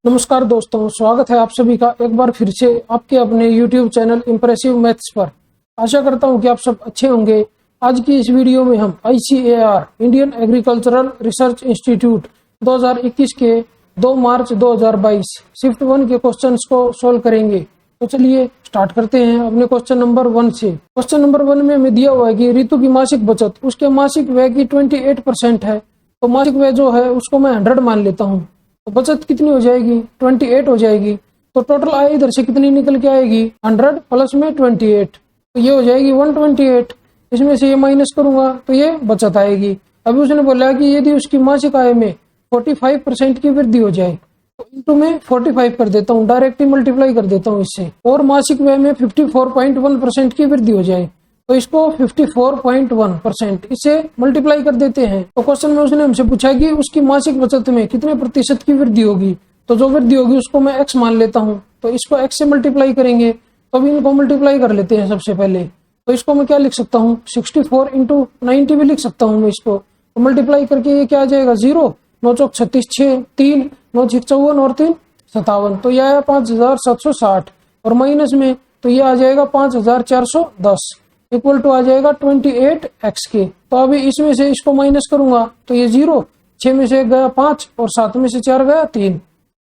नमस्कार दोस्तों, स्वागत है आप सभी का एक बार फिर से आपके अपने YouTube चैनल इम्प्रेसिव मैथ्स पर। आशा करता हूं कि आप सब अच्छे होंगे। आज की इस वीडियो में हम ICAR Indian agricultural research institute 2021 के 2 मार्च 2022 शिफ्ट 1 के क्वेश्चंस को सोल्व करेंगे। तो चलिए स्टार्ट करते हैं अपने क्वेश्चन नंबर 1 से। क्वेश्चन नंबर 1 में हमें दिया हुआ है कि ऋतु की मासिक बचत उसके मासिक व्यय की 28% है। तो मासिक व्यय जो है उसको मैं 100 मान लेता हूँ। तो बचत कितनी हो जाएगी? 28 हो जाएगी। तो टोटल आय इधर से कितनी निकल के आएगी? 100 प्लस में 28, तो ये हो जाएगी 128। इसमें से ये माइनस करूंगा तो ये बचत आएगी। अभी उसने बोला कि यदि उसकी मासिक आय में 45% की वृद्धि हो जाए तो इंटू में 45 कर देता हूँ, डायरेक्ट ही मल्टीप्लाई कर देता हूँ इससे। और मासिक व्यय में 54.1% की वृद्धि हो जाए तो इसको 54.1% इसे मल्टीप्लाई कर देते हैं। तो क्वेश्चन में उसने हमसे पूछा कि उसकी मासिक बचत में कितने प्रतिशत की वृद्धि होगी। तो जो वृद्धि होगी उसको मैं x मान लेता हूँ। तो इसको x से मल्टीप्लाई करेंगे। तो अभी इनको मल्टीप्लाई कर लेते हैं सबसे पहले। तो इसको मैं क्या लिख सकता हूँ? 64 इंटू 90 भी लिख सकता हूँ मैं इसको। तो मल्टीप्लाई करके ये क्या आ जाएगा? 0 9 चौक 36, 6 3 9 6 54 और 3 57। तो यह आया 5760 और माइनस में तो ये आ जाएगा 5410 इक्वल टू आ जाएगा 28x के। तो अभी इसमें से इसको माइनस करूंगा तो ये 0, 6 में से 1 गया 5 और 7 में से 4 गया 3,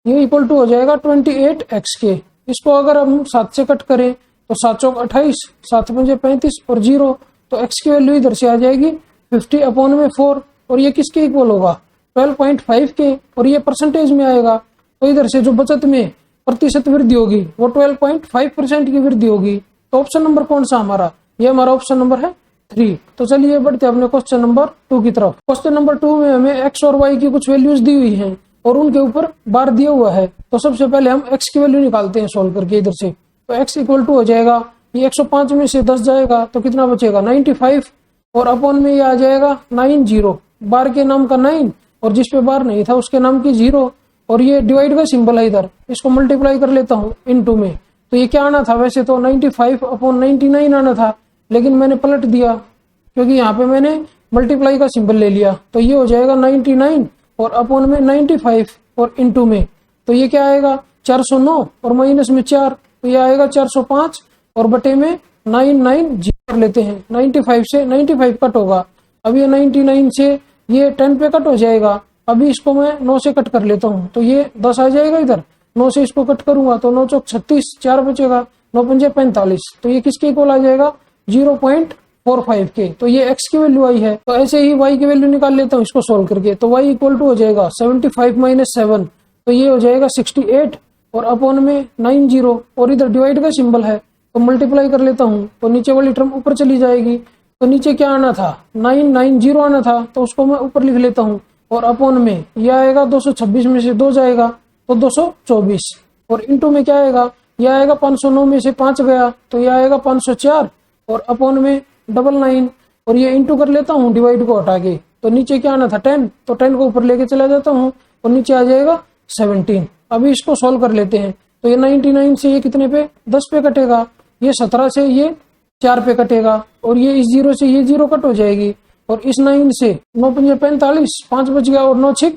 ये इक्वल टू हो जाएगा 28x के। इसको अगर हम 7 से कट करें तो 7 चौक 28, 7 पंजे 35 और 0, तो x की वैल्यू इधर से आ जाएगी 50/4 और ये किसके इक्वल होगा? 12.5 के। और ये परसेंटेज में आएगा तो इधर से जो बचत में प्रतिशत वृद्धि होगी वो 12.5% की वृद्धि होगी। तो ऑप्शन नंबर कौन सा हमारा? ये हमारा ऑप्शन नंबर है 3। तो चलिए बढ़ते हैं अपने क्वेश्चन नंबर 2 की तरफ। क्वेश्चन नंबर 2 में हमें x और y की कुछ वैल्यूज दी हुई हैं और उनके ऊपर बार दिया हुआ है। तो सबसे पहले हम x की वैल्यू निकालते हैं सोल्व करके इधर से। तो x इक्वल टू हो जाएगा, ये 105 में से 10 जाएगा तो कितना बचेगा? 95 और अपॉन में ये आ जाएगा 90, बार के नाम का 9 और जिस पे बार नहीं था उसके नाम की 0 और ये डिवाइड का सिंबल है इधर, इसको मल्टीप्लाई कर लेता हूँ इनटू में। तो ये क्या आना था? वैसे तो 95/99 आना था, लेकिन मैंने पलट दिया क्योंकि यहाँ पे मैंने मल्टीप्लाई का सिंबल ले लिया। तो ये हो जाएगा 99 और अपॉन में 95 और इनटू में तो ये क्या आएगा? 409 और माइनस में 4 तो ये आएगा 405 और बटे में 990 कर लेते हैं। 95 से 95 कट होगा। अब ये 99 से ये 10 पे कट हो जाएगा। अभी इसको मैं 9 से कट कर लेता हूँ तो ये 10 आ जाएगा इधर। 9 से इसको कट करूंगा तो 9 चौक 36, 4 बचेगा, 9 पंजे 45, तो ये किसके इक्वल आ जाएगा? 0.45 के। तो ये x की वैल्यू आई है। तो ऐसे ही y की वैल्यू निकाल लेता हूँ इसको सोल्व करके। तो y इक्वल टू हो जाएगा 75 - 7, तो ये हो जाएगा 68 और अपॉन में 90 और इधर डिवाइड का सिंबल है तो मल्टीप्लाई कर लेता हूँ तो नीचे वाली टर्म ऊपर चली जाएगी। तो नीचे क्या आना था? 990 आना था तो उसको मैं ऊपर लिख लेता हूँ और अपॉन में यह आएगा 226 में से 2 जाएगा तो 224 और इंटू में क्या आएगा? यह आएगा 509 में से 5 गया तो यह आएगा 504 और अपॉन में 99 और ये इंटू कर लेता हूँ डिवाइड को हटा के। तो नीचे क्या आना था? 10, तो 10 को ऊपर लेके चला जाता हूँ और नीचे आ जाएगा 17। अभी इसको सोल्व कर लेते हैं। तो ये 99 से ये कितने पे? 10 पे कटेगा, ये 17 से ये 4 पे कटेगा और ये इस 0 से ये 0 कट हो जाएगी और इस 9 से 9 पंजे 45, 5 बच गया और 9 6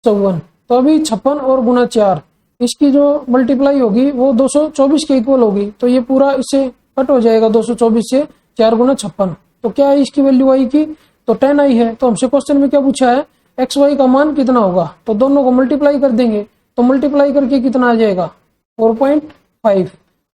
54। तो अभी 56 और गुना 4 इसकी जो मल्टीप्लाई होगी वो 224 के इक्वल होगी। तो ये पूरा इससे कट हो जाएगा 224 से 4 गुना 56। तो क्या है इसकी वैल्यू आई की? तो 10 आई है। तो हमसे क्वेश्चन में क्या पूछा है? एक्स वाई का मान कितना होगा? तो दोनों को मल्टीप्लाई कर देंगे तो मल्टीप्लाई करके कितना आ जाएगा? 4.5।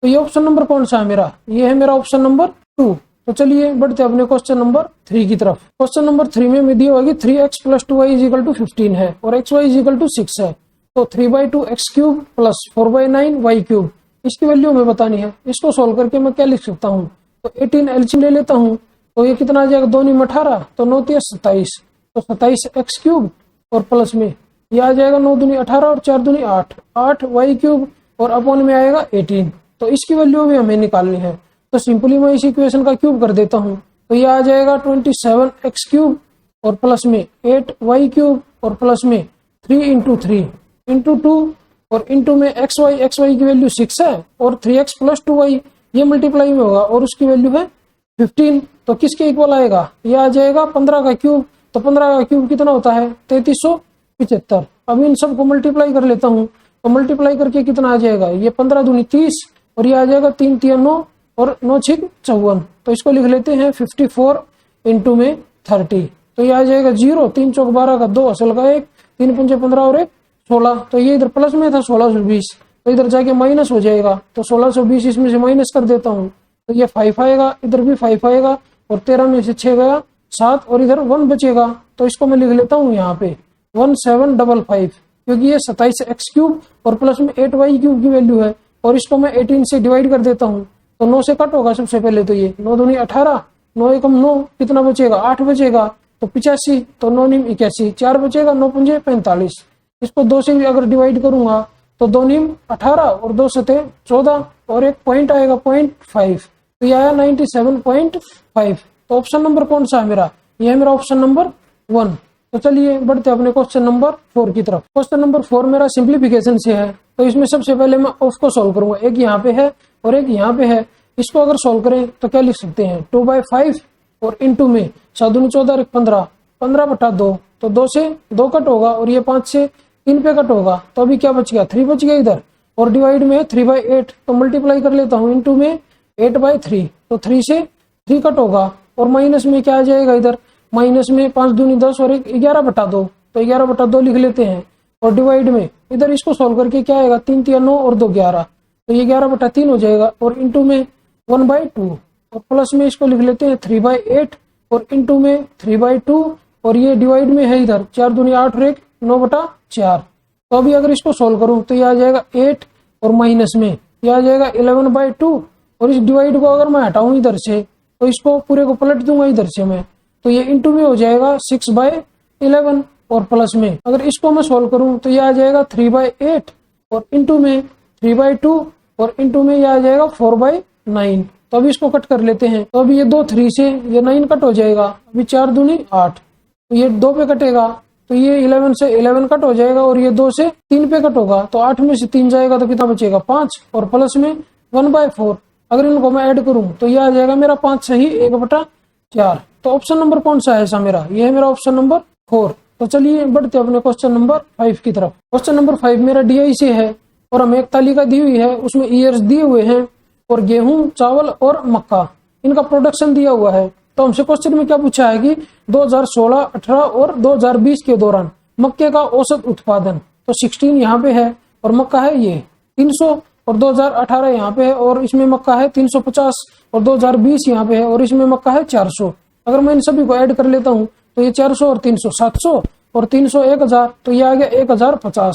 तो ये ऑप्शन नंबर कौन सा है मेरा? ये है मेरा ऑप्शन नंबर 2। तो चलिए बढ़ते अपने क्वेश्चन नंबर 3 की तरफ। क्वेश्चन नंबर 3 में दिया होगी 3x + 2y = 15 है और xy = 6 है। तो 3/2 x³ + 4/9 y³, इसकी वैल्यू हमें बतानी है। इसको सोल्व करके मैं क्या लिख सकता हूँ? तो 18 एलसीएम ले लेता हूँ तो ये कितना आ जाएगा? 2 × 18 तो 9 × 3 = 27, तो 27x³ और प्लस में ये आ जाएगा 9 दूनी 18 और 4 दूनी 8, 8 y³ और अपॉन में आएगा 18। तो इसकी वैल्यू भी हमें निकालनी है। तो सिंपली मैं इस इक्वेशन का क्यूब कर देता हूँ तो ये आ जाएगा 27x³ और प्लस में 8y³ और प्लस में 3 × 3 × 2 और इंटू में xy की वैल्यू 6 है और 3x + 2y ये मल्टीप्लाई में होगा और उसकी वैल्यू है 15। तो किसके इक्वल आएगा? ये आ जाएगा 15 का क्यूब। तो 15 का क्यूब कितना होता है? 3375। अब इन सबको मल्टीप्लाई कर लेता हूँ तो मल्टीप्लाई करके कितना आ जाएगा, ये 15 दूनी 30 और ये आ जाएगा 3 तिया 9 और 9 6 54। तो इसको लिख लेते हैं 54 इंटू में 30। तो ये आ जाएगा 0, 3 चौक 12 का 2 असल का 1, 3 पंचे 15 और 1 16। तो ये इधर प्लस में था 1620, तो इधर जाके माइनस हो जाएगा। तो 1620 इसमें से माइनस कर देता हूँ, तो ये 5 आएगा, इधर भी 5 आएगा और 13 में से 6 गया 7 और इधर 1 बचेगा। तो इसको मैं लिख लेता हूँ यहाँ पे 1755, क्योंकि ये 27x³ और प्लस में 8y³ की वैल्यू है। और इसको मैं 18 से डिवाइड कर देता हूँ, तो 9 से कट होगा सबसे पहले। तो ये 9 दूनी 18, 9 एकम 9, कितना बचेगा 8 बचेगा, तो 85, तो 9 नीम 81, 4 बचेगा, 9 पंजे 45। इसको 2 से भी अगर डिवाइड करूंगा तो 2 नीम 18 और 2 सते 14 और एक पॉइंट आएगा 0.5, तो ये आया 97.5। तो ऑप्शन नंबर कौन सा है मेरा, ये है मेरा ऑप्शन नंबर 1। तो चलिए बढ़ते अपने क्वेश्चन नंबर 4 की तरफ। क्वेश्चन नंबर 4 मेरा सिंप्लीफिकेशन से है। तो इसमें सबसे पहले मैं ऑफ को सॉल्व करूंगा, एक यहाँ पे है और एक यहाँ पे है। इसको अगर सॉल्व करें तो क्या लिख सकते हैं, 2/5 और इंटू में 7 दूनी 14 15, 15/2, तो 2 से 2 कट होगा और ये 5 से 3 पे कट होगा। तो अभी क्या बच गया, 3 बच गया इधर, और डिवाइड में 3/8, तो मल्टीप्लाई कर लेता हूँ इंटू में 8/3, तो 3 से 3 कट होगा और माइनस में क्या आ जाएगा, इधर माइनस में 5 दूनी 10 और 1 11/2, तो 11/2 लिख लेते हैं। और डिवाइड में इधर इसको सॉल्व करके क्या आएगा, 3 तिया 9 और 2 11, तो ये 11/3 हो जाएगा। और इंटू में 1/2 और प्लस में इसको लिख लेते हैं 3/8 और इंटू में 3/2 और ये डिवाइड में है इधर 4 दूनी 8 और 1 9/4। तो अभी अगर इसको सॉल्व करूं तो ये आ जाएगा 8 और माइनस में ये आ जाएगा 11/2 और इस डिवाइड को अगर मैं हटाऊं इधर से तो इसको पूरे को पलट दूंगा इधर से मैं, तो ये इंटू में हो जाएगा 6/11 और प्लस में अगर इसको मैं सॉल्व करूं तो ये आ जाएगा 3/8 और इंटू में 3/2 और इंटू में ये आ जाएगा 4/9। तो अभी इसको कट कर लेते हैं, तो अभी ये 2 3 से ये 9 कट हो जाएगा, अभी 4 दूनी 8, तो ये 2 पे कटेगा, तो ये 11 से 11 कट हो जाएगा और ये 2 से 3 पे कट होगा, तो 8 में से 3 जाएगा तो कितना बचेगा 5 और प्लस में 1/4। अगर इनको मैं ऐड करूं तो ये आ जाएगा मेरा 5 सही 1/4। तो ऑप्शन नंबर कौन सा है ऐसा मेरा, ये है मेरा ऑप्शन नंबर 4। तो चलिए बढ़ते अपने क्वेश्चन नंबर 5 की तरफ। क्वेश्चन नंबर 5 मेरा DI से है और हमें एक तालिका दी हुई है, उसमें ईयर्स दिए हुए हैं और गेहूं, चावल और मक्का इनका प्रोडक्शन दिया हुआ है। तो हमसे क्वेश्चन में क्या पूछा है कि 2016, 18 और 2020 के दौरान मक्के का औसत उत्पादन, तो 16 यहाँ पे है और मक्का है ये 300 और 2018 यहाँ पे है और इसमें मक्का है 350 और 2020 यहाँ पे है और इसमें मक्का है 400। अगर मैं इन सभी को ऐड कर लेता हूँ तो ये 400 और 300 700 और 300 1000, तो ये आ गया 1050।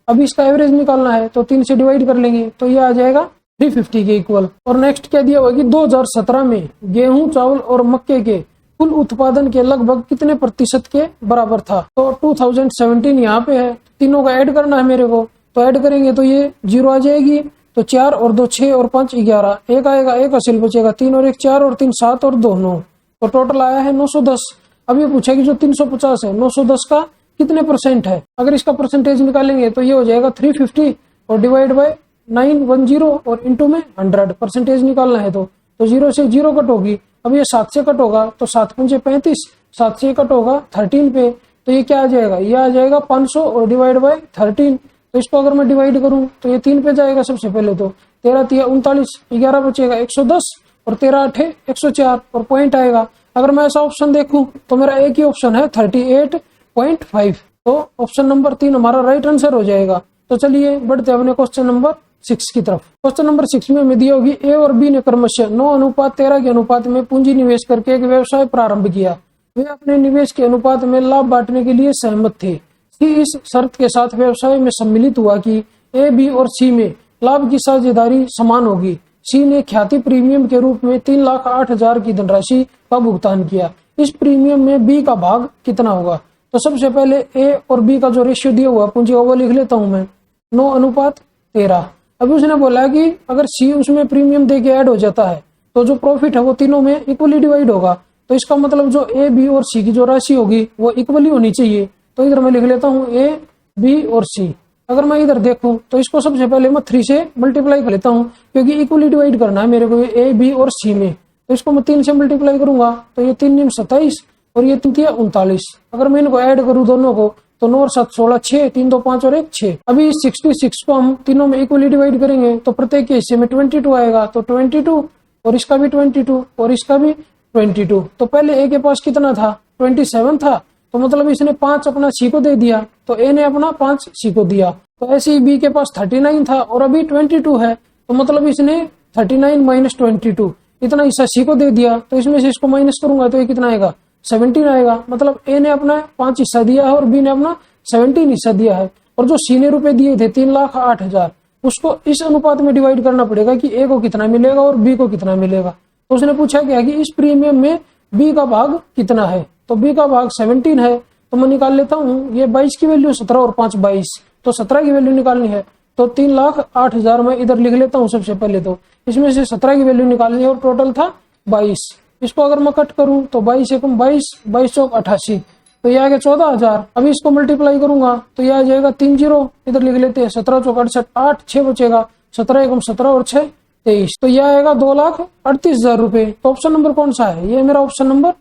अभी इसका एवरेज निकालना है तो 3 से डिवाइड कर लेंगे तो ये आ जाएगा 350 के इक्वल। और नेक्स्ट क्या दिया हुआ कि 2017 में गेहूं, चावल और मक्के के कुल उत्पादन के लगभग कितने प्रतिशत के बराबर था। तो 2017 यहाँ पे है, तीनों का ऐड करना है मेरे को, तो ऐड करेंगे तो ये 0 आ जाएगी, तो 4 और 2 6 और 5 11, 1 आएगा, 1 हासिल बचेगा, 3 और 1 4 और 3 7 और 2 9, तो टोटल आया है 910। अब ये पूछा कि जो 350 है 910 का कितने परसेंट है। अगर इसका परसेंटेज निकालेंगे तो ये हो जाएगा 350 और डिवाइड बाय 910 और इंटू में 100 परसेंटेज निकालना है तो 0 से 0 कट होगी। अब ये 7 से कट होगा तो 7 पंजे 35, 7 से कट होगा 13 पे, तो ये क्या आ जाएगा, ये आ जाएगा 500 और डिवाइड बाय 13। तो इसको अगर मैं डिवाइड करूं तो ये 3 पे जाएगा सबसे पहले, तो 13 3 39, 11 बचेगा 110 और 13 8 104 और पॉइंट आएगा। अगर मैं ऐसा ऑप्शन देखूं तो मेरा एक ही ऑप्शन है 38.5, तो ऑप्शन नंबर 3 हमारा राइट आंसर हो जाएगा। तो चलिए बढ़ते हैं अपने क्वेश्चन नंबर 6 की तरफ। क्वेश्चन नंबर 6 में हमें दिया होगी ए और बी ने क्रमशः 9:13 के अनुपात में पूंजी निवेश करके एक व्यवसाय प्रारंभ किया। वे अपने निवेश के अनुपात में लाभ बांटने के लिए सहमत थे। सी इस शर्त के साथ व्यवसाय में सम्मिलित हुआ कि ए, बी और सी में लाभ की साझेदारी समान होगी। सी ने ख्याति प्रीमियम के रूप में 3,08,000 की धनराशि का भुगतान किया। इस प्रीमियम में बी का भाग कितना होगा। तो सबसे पहले ए और बी का जो रेशियो दिया हुआ पूंजी वो लिख लेता हूं मैं 9:13। अभी उसने बोला कि अगर सी उसमें प्रीमियम दे के ऐड हो जाता है तो जो प्रॉफिट है वो तीनों में इक्वली डिवाइड होगा। तो इसका मतलब जो ए, बी और सी की जो राशि होगी वो इक्वली होनी चाहिए। तो इधर मैं लिख लेता हूँ ए, बी और सी। अगर मैं इधर देखूं तो इसको सबसे पहले मैं 3 से मल्टीप्लाई कर लेता हूं क्योंकि इक्वली डिवाइड करना है मेरे को ए, बी और सी में। तो इसको मैं 3 से मल्टीप्लाई करूंगा तो ये 3 9 27 और ये 3 39। अगर मैं इनको ऐड करूं दोनों को तो 9 और 7 16, 6, 3 2 5 और 1 6। अभी इस 66 को हम तीनों में इक्वली डिवाइड करेंगे तो प्रत्येक के हिस्से में 22 आएगा, तो 22 और इसका भी 22 और इसका भी 22। तो पहले ए के पास कितना था, 27 था, तो मतलब इसने 5 अपना सी को दे दिया, तो ए ने अपना 5 सी को दिया। तो ऐसे ही बी के पास 39 था और अभी 22 है, तो मतलब इसने 39 माइनस 22 इतना हिस्सा सी को दे दिया। तो इसमें से इसको माइनस करूंगा तो ये कितना आएगा, 17 आएगा। मतलब ए ने अपना 5 हिस्सा दिया है और बी ने अपना 17 हिस्सा दिया है। और जो सी ने रुपए दिए थे 3,08,000, उसको इस अनुपात में डिवाइड करना पड़ेगा कि ए को कितना मिलेगा और बी को कितना मिलेगा। तो उसने पूछा क्या कि इस प्रीमियम में बी का भाग कितना है, तो बी का भाग 17 है, तो मैं निकाल लेता हूँ। ये 22 की वैल्यू 17 और 5 22, तो 17 की वैल्यू निकालनी है, तो 3,08,000 मैं इधर लिख लेता हूँ सबसे पहले। तो इसमें से 17 की वैल्यू निकालनी है और टोटल था 22। इसको अगर मैं कट करूं तो 22 एकम 22, 22 चौक 88, तो ये आ गया 14,000। अभी इसको मल्टीप्लाई करूंगा तो ये आ जाएगा 3 0, इधर लिख लेते हैं, 17 चौक 68, 8 6 बचेगा, 17 एकम 17 और 6 23, तो यह आएगा 2,38,000 रुपए। तो ऑप्शन नंबर कौन सा है, ये मेरा ऑप्शन नंबर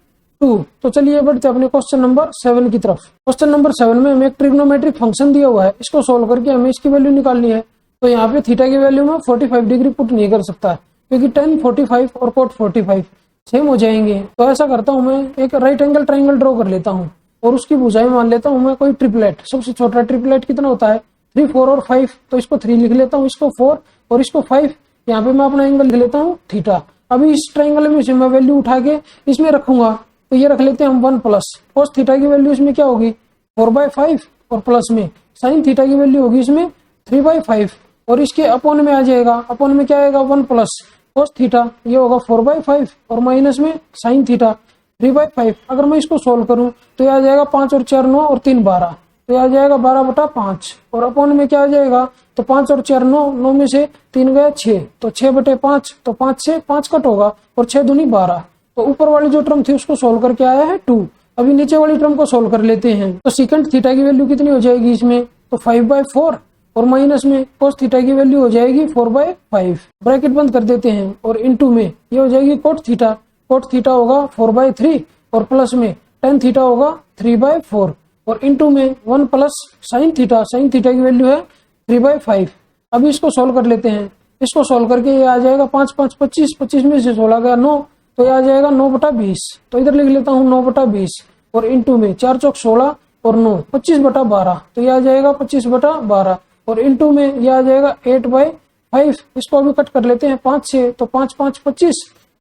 2। तो चलिए बढ़ते अपने क्वेश्चन नंबर 7 की तरफ। क्वेश्चन नंबर 7 में हमें एक ट्रिग्नोमेट्रिक फंक्शन दिया हुआ है, इसको सोल्व करके हमें इसकी वैल्यू निकालनी है। तो यहाँ पे थीटा की वैल्यू में 45 डिग्री पुट नहीं कर सकता क्योंकि tan 45 और cot 45 सेम हो जाएंगे। तो ऐसा करता हूँ, मैं एक राइट एंगल ट्राइंगल ड्रॉ कर लेता हूँ और उसकी भुजाएं मान लेता हूँ मैं कोई ट्रिपलेट। सबसे छोटा ट्रिपलेट कितना होता है, 3 4 और 5, तो इसको 3 लिख लेता हूँ, इसको 4 और इसको 5। यहाँ पे मैं अपना एंगल लिख लेता हूँ थीटा। अभी इस ट्राइंगल में से मैं वैल्यू उठा के इसमें रखूंगा, तो ये रख लेते हैं हम 1 प्लस cos थीटा की वैल्यू इसमें क्या होगी 4/5 और प्लस में sin थीटा की वैल्यू होगी इसमें 3/5 और इसके अपॉन में आ जाएगा, अपॉन में क्या आएगा 1 प्लस cos थीटा, ये होगा 4/5 और माइनस में sin थीटा 3/5। अगर मैं इसको सोल्व करूं तो ये आ जाएगा 5 और 4 9 और 3 12, तो ये आ जाएगा 12/5 और अपॉन में क्या आ जाएगा, तो 5 और 4 9, 9 में से 3 गया 6, तो 6/5, तो 5 से 5 कट होगा और 6 दूनी 12। तो ऊपर वाली जो टर्म थी उसको सोल्व करके आया है 2। अभी नीचे वाली टर्म को सोल्व कर लेते हैं। तो सीकेंट थीटा की वैल्यू कितनी हो जाएगी इसमें, तो 5/4 और माइनस में cos थीटा की वैल्यू हो जाएगी 4/5। ब्रैकेट बंद कर देते हैं और इनटू में ये हो जाएगी cot थीटा, cot थीटा होगा 4/3 और प्लस में tan थीटा होगा 3/4 और इनटू में 1 plus sin theta, sin theta की वैल्यू है 3/5। अभी इसको सोल्व कर लेते हैं। इसको सोल्व करके ये आ जाएगा 5 5 25, 25 में से 16 गया 9, तो ये आ जाएगा 9/20। तो इधर लिख लेता हूँ 9/20 और इनटू में 4 चौक 16 और 9 25/12, तो ये आ जाएगा 25/12 और इनटू में ये आ जाएगा 8/5। इसको अभी कट कर लेते हैं 5 से, तो 5 5 25,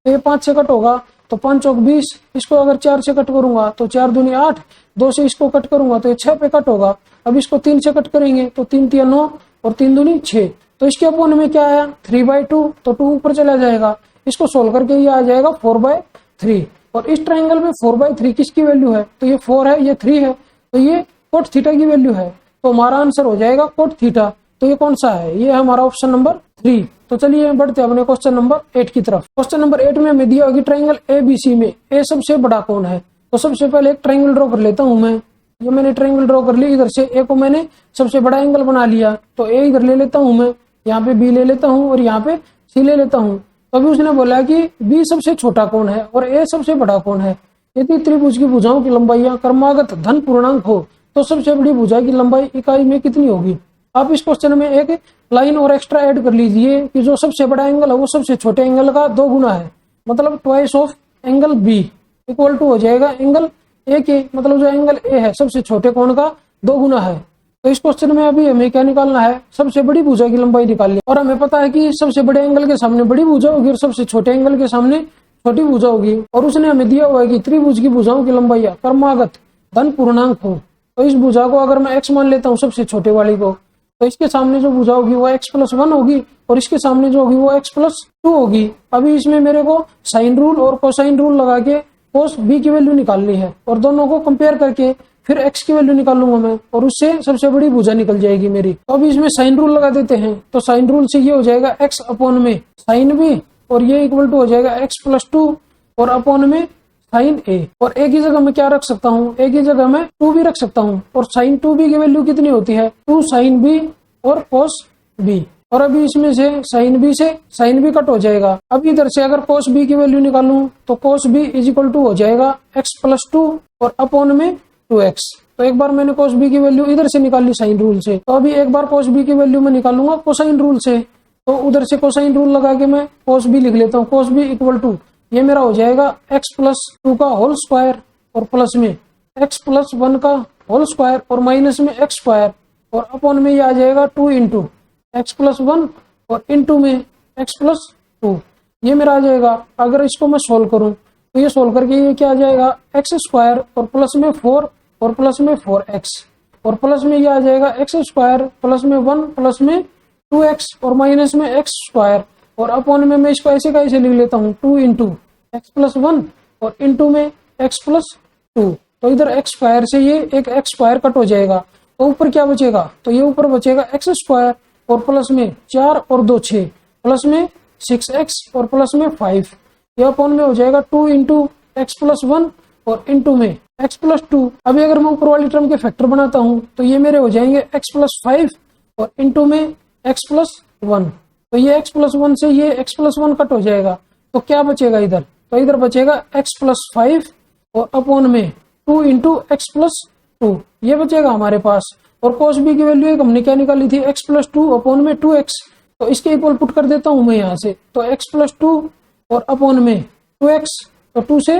तो ये 5 से कट होगा, तो 5 चौक 20। इसको अगर 4 से कट करूंगा तो 4 दूनी 8, 2 से इसको कट करूंगा तो ये 6 पे कट होगा। अब इसको 3 से कट करेंगे तो 3 3 9 और 3 दूनी 6, तो इसके अपॉन में क्या आया 3/2, तो 2 ऊपर चला जाएगा। इसको सोल्व करके ये आ जाएगा 4/3 और इस ट्राइंगल में 4/3 किसकी वैल्यू है, तो ये 4 है, ये 3 है, तो ये cot थीटा की वैल्यू है। तो हमारा आंसर हो जाएगा cot थीटा। तो ये कौन सा है, ये है हमारा ऑप्शन नंबर 3। तो चलिए बढ़ते हैं अपने क्वेश्चन नंबर 8 की तरफ। क्वेश्चन नंबर 8 में हमें दिया होगी ट्राइंगल ABC में ए सबसे बड़ा कौन है। तो सबसे पहले एक ट्राइंगल ड्रॉ कर लेता हूं मैं। ये मैंने ट्राइंगल ड्रॉ कर ली, इधर से ए को मैंने सबसे बड़ा एंगल बना लिया, तो ए इधर ले लेता हूं मैं, यहाँ पे बी ले लेता हूँ और यहाँ पे सी ले लेता हूँ। तभी उसने बोला कि बी सबसे छोटा कौन है और ए सबसे बड़ा कौन है। यदि त्रिभुज की भुजाओं की लंबाइयां क्रमागत धन पूर्णांक हो तो सबसे बड़ी भुजा की लंबाई इकाई में कितनी होगी। आप इस क्वेश्चन में एक लाइन और एक्स्ट्रा ऐड कर लीजिए कि जो सबसे बड़ा एंगल है वो सबसे छोटे एंगल का 2 गुना है, मतलब twice of angle B equal to हो जाएगा एंगल ए के, मतलब जो एंगल ए है सबसे छोटे कोण का 2 गुना है। तो इस क्वेश्चन में अभी हमें क्या निकालना है, सबसे बड़ी भुजा की लंबाई निकालनी है। और हमें पता है कि सबसे बड़े एंगल के सामने बड़ी भुजा होगी और सबसे छोटे एंगल के सामने छोटी भुजा होगी। और उसने हमें दिया हुआ है कि त्रिभुज की भुजाओं की लंबाई क्रमागत धन पूर्णांक हो। तो इस भुजा को अगर मैं x मान लेता हूँ सबसे छोटे वाली को, तो इसके सामने जो भुजा होगी वो x+1 होगी और इसके सामने जो होगी वो x+2 होगी। अभी इसमें मेरे को साइन रूल और कोसाइन रूल लगा के cos b की वैल्यू निकालनी है और दोनों को कंपेयर करके फिर x की वैल्यू निकालूंगा मैं और उससे सबसे बड़ी भुजा निकल जाएगी मेरी। तो अभी इसमें साइन रूल लगा देते हैं। तो साइन रूल से ये हो जाएगा x अपॉन में साइन b और ये इक्वल टू हो जाएगा x+2 और अपॉन में साइन a। और a की जगह मैं क्या रख सकता हूँ, a की जगह मैं 2b रख सकता हूँ और साइन 2b की वैल्यू कितनी होती है 2 साइन b और cos b। और अभी इसमें से साइन b से साइन b कट हो जाएगा। अब इधर से अगर cos b की वैल्यू निकालूं तो cos b is equal to हो जाएगा x+2 और अपॉन में 2x। तो एक बार मैंने cos b की वैल्यू इधर से निकाल ली साइन रूल से, तो अभी एक बार cos b की वैल्यू मैं निकालूंगा कोसाइन रूल से। तो उधर से कोसाइन रूल लगा के मैं cos b लिख लेता हूँ। cos b इक्वल टू ये मेरा हो जाएगा x+2 का होल स्क्वायर और प्लस में x+1 का होल स्क्वायर और माइनस में x स्क्वायर और अपॉन में ये आ जाएगा 2 इंटू x+1 और इंटू में x+2, ये मेरा आ जाएगा। अगर इसको मैं सोल्व करूं तो ये सोल्व करके ये क्या आ जाएगा x स्क्वायर और प्लस में 4 और प्लस में 4x और प्लस में ये आ जाएगा x स्क्वायर प्लस में 1 प्लस में 2x और माइनस में x स्क्वायर और अपॉन में मैं इसको ऐसे का ऐसे लिख लेता हूँ 2 इंटू x+1 और इंटू में x+2। तो इधर x स्क्वायर से ये एक x स्क्वायर कट हो जाएगा, तो ऊपर क्या बचेगा, तो ये ऊपर बचेगा x स्क्वायर और प्लस में 4 और 2 6 प्लस में 6x और प्लस में 5, ये अपॉन में हो जाएगा 2 इंटू x+1 और इंटू में x+2। अभी अगर मैं ऊपर वाली टर्म के फैक्टर बनाता हूँ तो ये मेरे हो जाएंगे x+5 और इंटू में x+1। तो ये x+1 से ये x+1 कट हो जाएगा, तो क्या बचेगा इधर, तो इधर बचेगा x+5 और अपॉन में 2 इंटू x+2, ये बचेगा हमारे पास। और cos b की वैल्यू एक हमने क्या निकाली थी x+2 अपॉन में 2x, तो इसके इक्वल पुट कर देता हूं मैं यहाँ से, तो x+2 और अपॉन में 2x, तो 2 से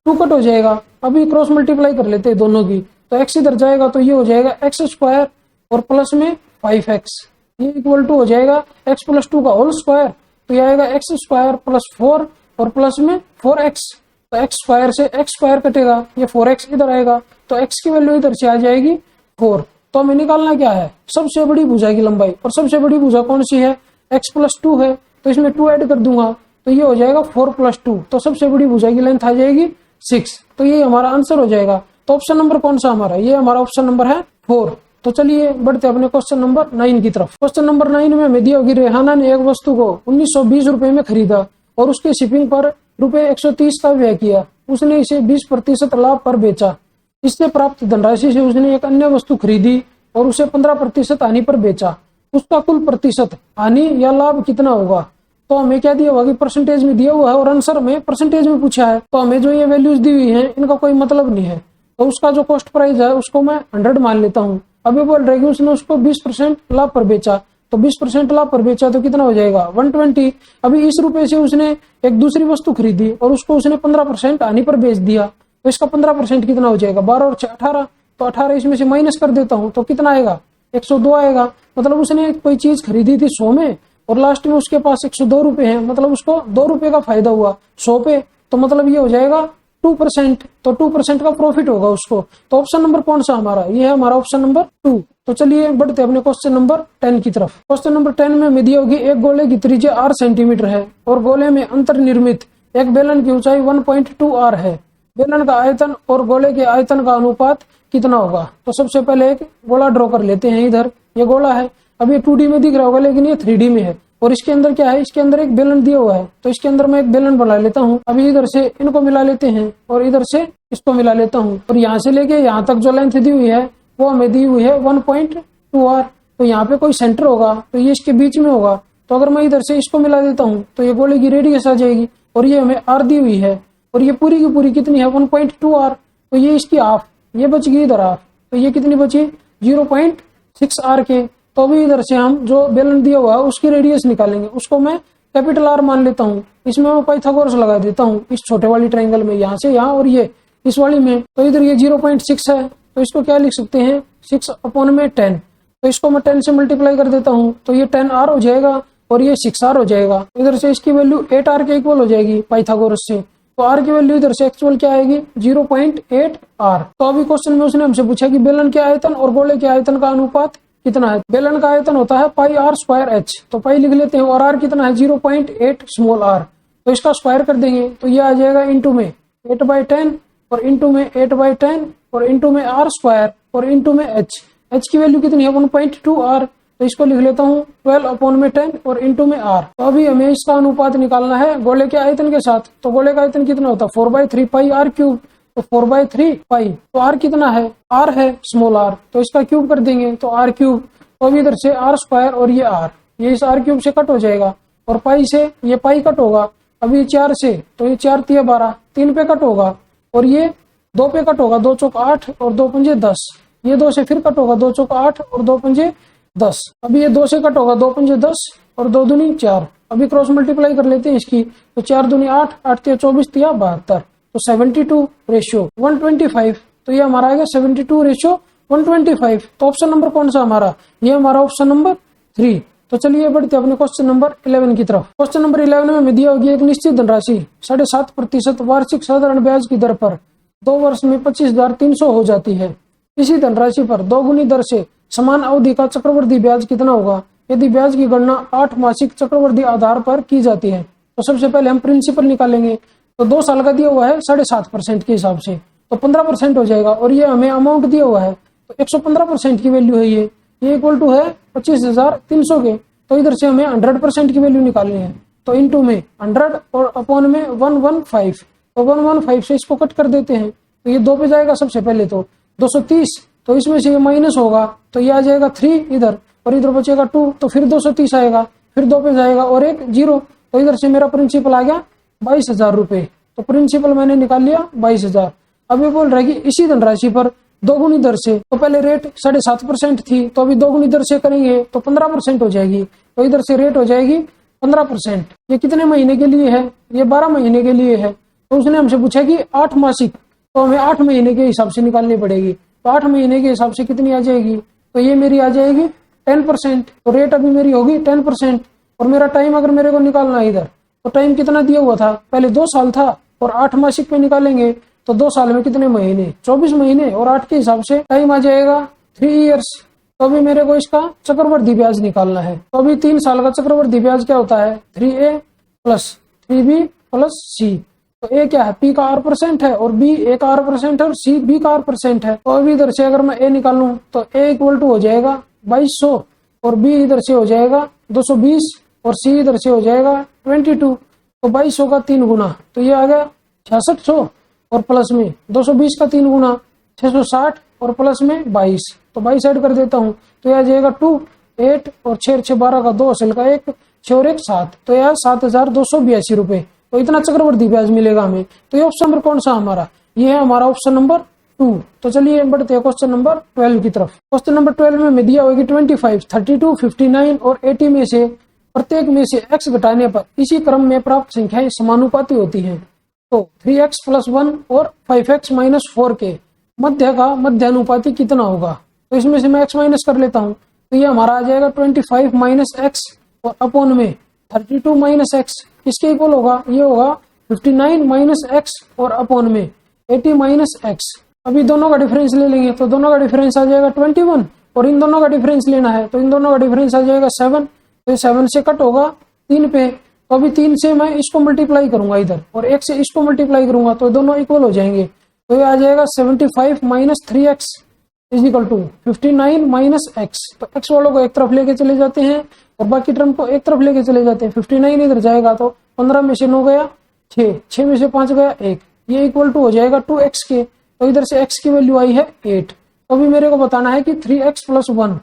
2 कट हो जाएगा। अभी क्रॉस मल्टीप्लाई कर लेते हैं दोनों की, तो x इधर जाएगा तो ये हो जाएगा x स्क्वायर और प्लस में 5x, ये इक्वल टू हो जाएगा x+2 का होल स्क्वायर, तो ये आएगा x स्क्वायर प्लस 4 और प्लस में 4x, तो x स्क्वायर से x स्क्वायर कटेगा, ये 4x इधर आएगा, तो x की वैल्यू इधर से आ जाएगी 4। तो हमें निकालना क्या है, सबसे बड़ी भुजा की लंबाई, और सबसे बड़ी भुजा कौन सी है, x+2 है, तो इसमें 2 ऐड कर दूंगा तो ये हो जाएगा 4+2, तो सबसे बड़ी भुजा की लेंथ आ जाएगी 6, तो ये हमारा आंसर हो जाएगा। तो ऑप्शन नंबर कौन सा हमारा, ये हमारा ऑप्शन नंबर है 4। तो चलिए बढ़ते अपने क्वेश्चन नंबर 9 की तरफ। क्वेश्चन नंबर 9 में हमें दिया होगी रेहाना ने एक वस्तु को 1920 रुपए में खरीदा और उसके शिपिंग पर रुपए 130 का व्यय किया, उसने इसे 20% लाभ पर बेचा। इससे प्राप्त धनराशि से उसने एक अन्य वस्तु खरीदी और उसे 15% हानि पर बेचा, उसका कुल प्रतिशत हानि या लाभ कितना होगा। तो हमें क्या दिया हुआ कि परसेंटेज में दिया हुआ है और आंसर में परसेंटेज में पूछा है, तो हमें जो ये वैल्यूज दी हुई है इनका कोई मतलब नहीं है, तो उसका जो कॉस्ट प्राइस है उसको मैं 100 मान लेता हूँ। अभी बोल रहे कि उसने उसको 20% लाभ पर बेचा, तो 20% लाभ पर बेचा तो कितना हो जाएगा 120। अभी इस रुपए से उसने एक दूसरी वस्तु खरीदी और उसको उसने 15% हानि पर बेच दिया, तो इसका 15% कितना हो जाएगा 12 और 6 18, तो 18 इसमें से माइनस कर देता हूँ तो कितना आएगा 102 आएगा। मतलब उसने कोई चीज खरीदी थी 100 में और लास्ट में उसके पास 102 रुपए हैं, मतलब उसको 2 रुपए का फायदा हुआ 100 पे, तो मतलब ये हो जाएगा 2%, तो 2% का प्रॉफिट होगा उसको। तो ऑप्शन नंबर कौन सा हमारा, ये है हमारा ऑप्शन नंबर 2। तो चलिए बढ़ते अपने क्वेश्चन नंबर 10 की तरफ। क्वेश्चन नंबर 10 में हमें दिया होगी एक गोले की त्रिज्या r सेंटीमीटर है और गोले में अंतर्निर्मित एक बेलन की ऊंचाई 1.2 r है। बेलन का आयतन और गोले के आयतन का अनुपात कितना होगा। तो सबसे पहले एक गोला ड्रॉ कर लेते हैं। इधर ये गोला है, अब ये 2D में दिख रहा होगा लेकिन ये 3D में है, और इसके अंदर क्या है, इसके अंदर एक बेलन दिया हुआ है, तो इसके अंदर मैं एक बेलन बना लेता हूँ। अभी इधर से इनको मिला लेते हैं और इधर से इसको मिला लेता हूँ, और यहाँ से लेके यहाँ तक जो लेंथ दी हुई है वो हमें दी हुई है 1.2 r। तो यहाँ पे कोई सेंटर होगा तो ये इसके बीच में होगा, तो अगर मैं इधर से इसको मिला देता हूँ तो ये गोले की रेडियस आ जाएगी, और ये हमें r दी हुई है, और ये पूरी की पूरी कितनी है 1.2 r, तो ये इसकी हाफ, ये बच गई इधर हाफ, तो ये कितनी बची 0.6 r के। तो अभी इधर से हम जो बेलन दिया हुआ है उसकी रेडियस निकालेंगे, उसको मैं कैपिटल R मान लेता हूँ। इसमें मैं पाइथागोरस लगा देता हूँ इस छोटे वाली ट्रायंगल में, यहाँ से यहाँ और ये इस वाली में, तो इधर ये 0.6 है, तो इसको क्या लिख सकते हैं 6/10। तो इसको मैं 10 से मल्टीप्लाई कर देता हूँ तो ये 10r हो जाएगा और ये 6r हो जाएगा। इधर से इसकी वैल्यू 8r के इक्वल हो जाएगी पाइथागोरस से, तो r की वैल्यू इधर से एक्चुअल क्या आएगी 0.8r। तो अभी क्वेश्चन में उसने हमसे पूछा कि बेलन के आयतन और गोले के आयतन का अनुपात कितना है। बेलन का आयतन होता है πr²h, तो पाई लिख लेते हैं, और r कितना है 0.8 स्मॉल r, तो इसका स्क्वायर कर देंगे तो ये आ जाएगा इंटू में 8/10 और इंटू में 8/10 और इंटू में r² और इंटू में h की वैल्यू कितनी है 1.2 r, तो इसको लिख लेता हूँ 12/10 और इंटू में r। तो अभी हमें इसका अनुपात निकालना है गोले के आयतन के साथ, तो गोले का आयतन कितना होता है 4/3 πr³, तो 4/3 पाई, तो r कितना है r है स्मॉल r, तो इसका क्यूब कर देंगे तो r क्यूब, तो अभी इधर से r² और ये r, ये इस r क्यूब से कट हो जाएगा, और पाई से ये पाई कट होगा। अभी 4 से तो ये 4 × 12 3 पे कट होगा, और ये 2 पे कट होगा, 2 चौक 8 और 2 पंजे 10। ये 2 से फिर कट होगा, 2 चौक 8 और 2 पंजे 10। अभी ये 2 से कट होगा, 2 पंजे 10 और 2 दूनी 4। अभी क्रॉस मल्टीप्लाई कर लेते हैं इसकी, तो 4 दूनी 8, 8 तिया 24 तिया 72, तो 72 रेशियो 125। तो ये हमारा आएगा 72 रेशियो 125। तो ऑप्शन नंबर कौन सा हमारा, ये हमारा ऑप्शन नंबर 3। तो चलिए बढ़ते अपने क्वेश्चन नंबर 11 की तरफ। क्वेश्चन नंबर 11 में दिया होगी एक निश्चित धनराशि 7.5% वार्षिक साधारण ब्याज की दर पर 2 वर्ष में 25,300 हो जाती है। इसी धनराशि पर 2 गुनी दर से समान अवधि का चक्रवृद्धि ब्याज कितना होगा यदि ब्याज की गणना 8 मासिक चक्रवृद्धि आधार पर की जाती है। तो सबसे पहले हम प्रिंसिपल निकालेंगे। तो 2 साल का दिया हुआ है 7.5% के हिसाब से, तो 15% हो जाएगा। और ये हमें अमाउंट दिया हुआ है तो 115% की वैल्यू है ये इक्वल टू है 25,300 के। तो इधर से हमें 100% की वैल्यू निकालनी है। तो इनटू में 100 और अपॉन में 115, तो 115 से इसको कट कर देते हैं। तो ये 2 पे जाएगा सबसे पहले, तो 230, तो इसमें से ये माइनस होगा तो ये आ जाएगा 3 इधर, और इधर बचेगा 2, तो फिर 230 आएगा, फिर 2 पे जाएगा और एक 0। तो इधर से मेरा प्रिंसिपल आ गया 22,000 रुपए। तो प्रिंसिपल मैंने निकाल लिया 22,000। अब ये बोल रहा है कि इसी धनराशि पर 2 गुनी दर से, तो पहले रेट 7.5% थी, तो अभी 2 गुनी दर से करेंगे तो 15% हो जाएगी। तो इधर से रेट हो जाएगी 15%। ये कितने महीने के लिए है, ये 12 महीने के लिए है। तो उसने हमसे पूछा कि 8 मासिक, तो हमें 8 महीने के हिसाब से निकालनी पड़ेगी। तो 8 महीने के हिसाब से कितनी आ जाएगी, तो ये मेरी आ जाएगी 10%। तो रेट अभी मेरी होगी 10%। और मेरा टाइम अगर मेरे को निकालना है इधर, तो टाइम कितना दिया हुआ था, पहले 2 साल था, और 8 मासिक पे निकालेंगे तो 2 साल में कितने महीने, 24 महीने, और 8 के हिसाब से टाइम आ जाएगा 3 ईयर्स। तो अभी मेरे को इसका चक्रवृद्धि ब्याज निकालना है। तो अभी 3 साल का चक्रवृद्धि ब्याज क्या होता है, 3A plus 3B plus C। तो A क्या है, P का R% है, और B A का R% है, और C B का R% है। तो अभी इधर से अगर मैं A निकालूं तो A इक्वल टू हो जाएगा 2200, और B इधर से हो जाएगा 220, और C इधर से हो जाएगा 22। तो 2200 का 3 गुना, तो ये आ गया 6600, और प्लस में 220 का 3 गुना 660, और प्लस में 22। तो 22 ऐड कर देता हूँ तो यह आ जाएगा 2, 8 और 6 6 12 का 2 असल का 1, 6 और 1 7, तो यह 7,282 रुपए। तो इतना चक्रवृद्धि ब्याज मिलेगा हमें। तो ये ऑप्शन नंबर कौन सा हमारा, ये है हमारा ऑप्शन नंबर 2। तो चलिए बढ़ते हैं क्वेश्चन नंबर 12 की तरफ। क्वेश्चन नंबर 12 में दिया होगी 25, 32, 59 और 80 में से प्रत्येक में से x घटाने पर इसी क्रम में प्राप्त संख्याएं समानुपाती होती हैं। तो 3x + 1 और 5x - 4 के मध्य का मध्यानुपाती कितना होगा। तो इसमें से मैं x माइनस कर लेता हूँ, तो ये हमारा आ जाएगा 25 - x और अपॉन में 32 - x। किसके इक्वल होगा, ये होगा 59 - x और अपॉन में 80 - x। अभी दोनों का डिफरेंस ले लेंगे, तो दोनों का डिफरेंस आ जाएगा 21, और इन दोनों का डिफरेंस लेना है तो इन दोनों का डिफरेंस आ जाएगा 7। तो 7 से कट होगा 3 पे, तो अभी 3 से मैं इसको मल्टीप्लाई करूंगा इधर, और 1 से इसको मल्टीप्लाई करूंगा, तो दोनों इक्वल हो जाएंगे। तो ये आ जाएगा 75 - 3x इक्वल टू 59 - x। तो x वालों को एक तरफ लेके चले जाते हैं और बाकी टर्म को एक तरफ लेके चले जाते हैं। 59 इधर जाएगा तो 15 में से 9 गया 6, 6 में से 5 गया 1, ये इक्वल टू हो जाएगा 2x के। तो इधर से x की वैल्यू आई है 8। तो अभी मेरे को बताना है कि 3x + 1,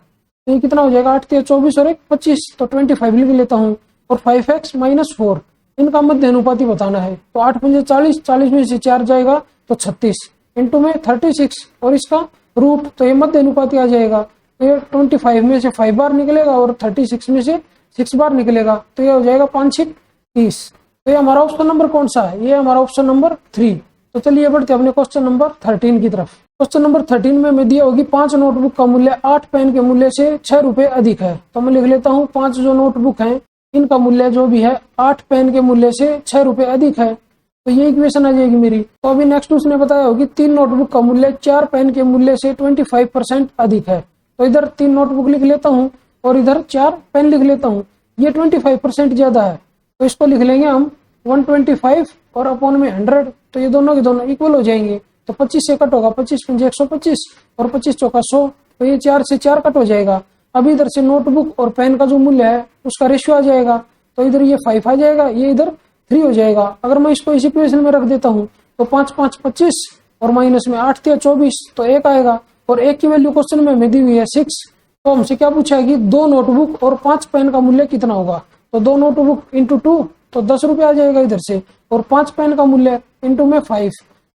तो ये कितना हो जाएगा, 8 × 24 और 1 25, तो 25 लिख लेता हूँ। और 5x - 4 इनका मध्य अनुपाती बताना है। तो 8 × 5 40, 40 में से 4 जाएगा तो 36, इंटू में 36 और इसका रूट, तो ये मध्य अनुपाती आ जाएगा। तो ये 25 में से 5 बार निकलेगा और 36 में से 6 बार निकलेगा, तो ये हो जाएगा 5 × 6 = 30। तो ये हमारा ऑप्शन नंबर कौन सा है, ये हमारा ऑप्शन नंबर 3। तो चलिए बढ़ते अपने क्वेश्चन नंबर 13 की तरफ। क्वेश्चन नंबर 13 में दिया होगी 5 नोटबुक का मूल्य 8 पेन के मूल्य से 6 रुपए अधिक है। तो मैं लिख लेता हूँ 5 जो नोटबुक है इनका मूल्य जो भी है 8 पेन के मूल्य से 6 रुपए अधिक है। तो ये इक्वेशन आ जाएगी मेरी। तो अभी नेक्स्ट उसने बताया होगी 3 नोटबुक का मूल्य 4 पेन के मूल्य से 25% अधिक है। तो इधर 3 नोटबुक लिख लेता हूँ और इधर 4 पेन लिख लेता हूँ। ये 25% ज्यादा है तो इसको लिख लेंगे हम 125 और अपॉन में 100, तो ये दोनों के दोनों इक्वल हो जाएंगे। तो 25 से कट होगा, 25 × 5 = 125 और 25 × 4 = 100, तो ये 4 से 4 कट हो जाएगा। अब इधर से नोटबुक और पेन का जो मूल्य है उसका रेशियो आ जाएगा, तो इधर ये 5 आ जाएगा, ये इधर 3 हो जाएगा। अगर मैं इसको इस इक्वेशन में रख देता हूँ तो 5 × 5 = 25 और माइनस में 8 × 24, तो 1 आएगा। और 1 की वैल्यू क्वेश्चन में दी हुई है 6। तो हमसे क्या पूछा है कि 2 नोटबुक और 5 पेन का मूल्य कितना होगा। तो 2 नोटबुक × 2 तो 10 रुपये आ जाएगा इधर से, और 5 पेन का मूल्य इंटू में 5,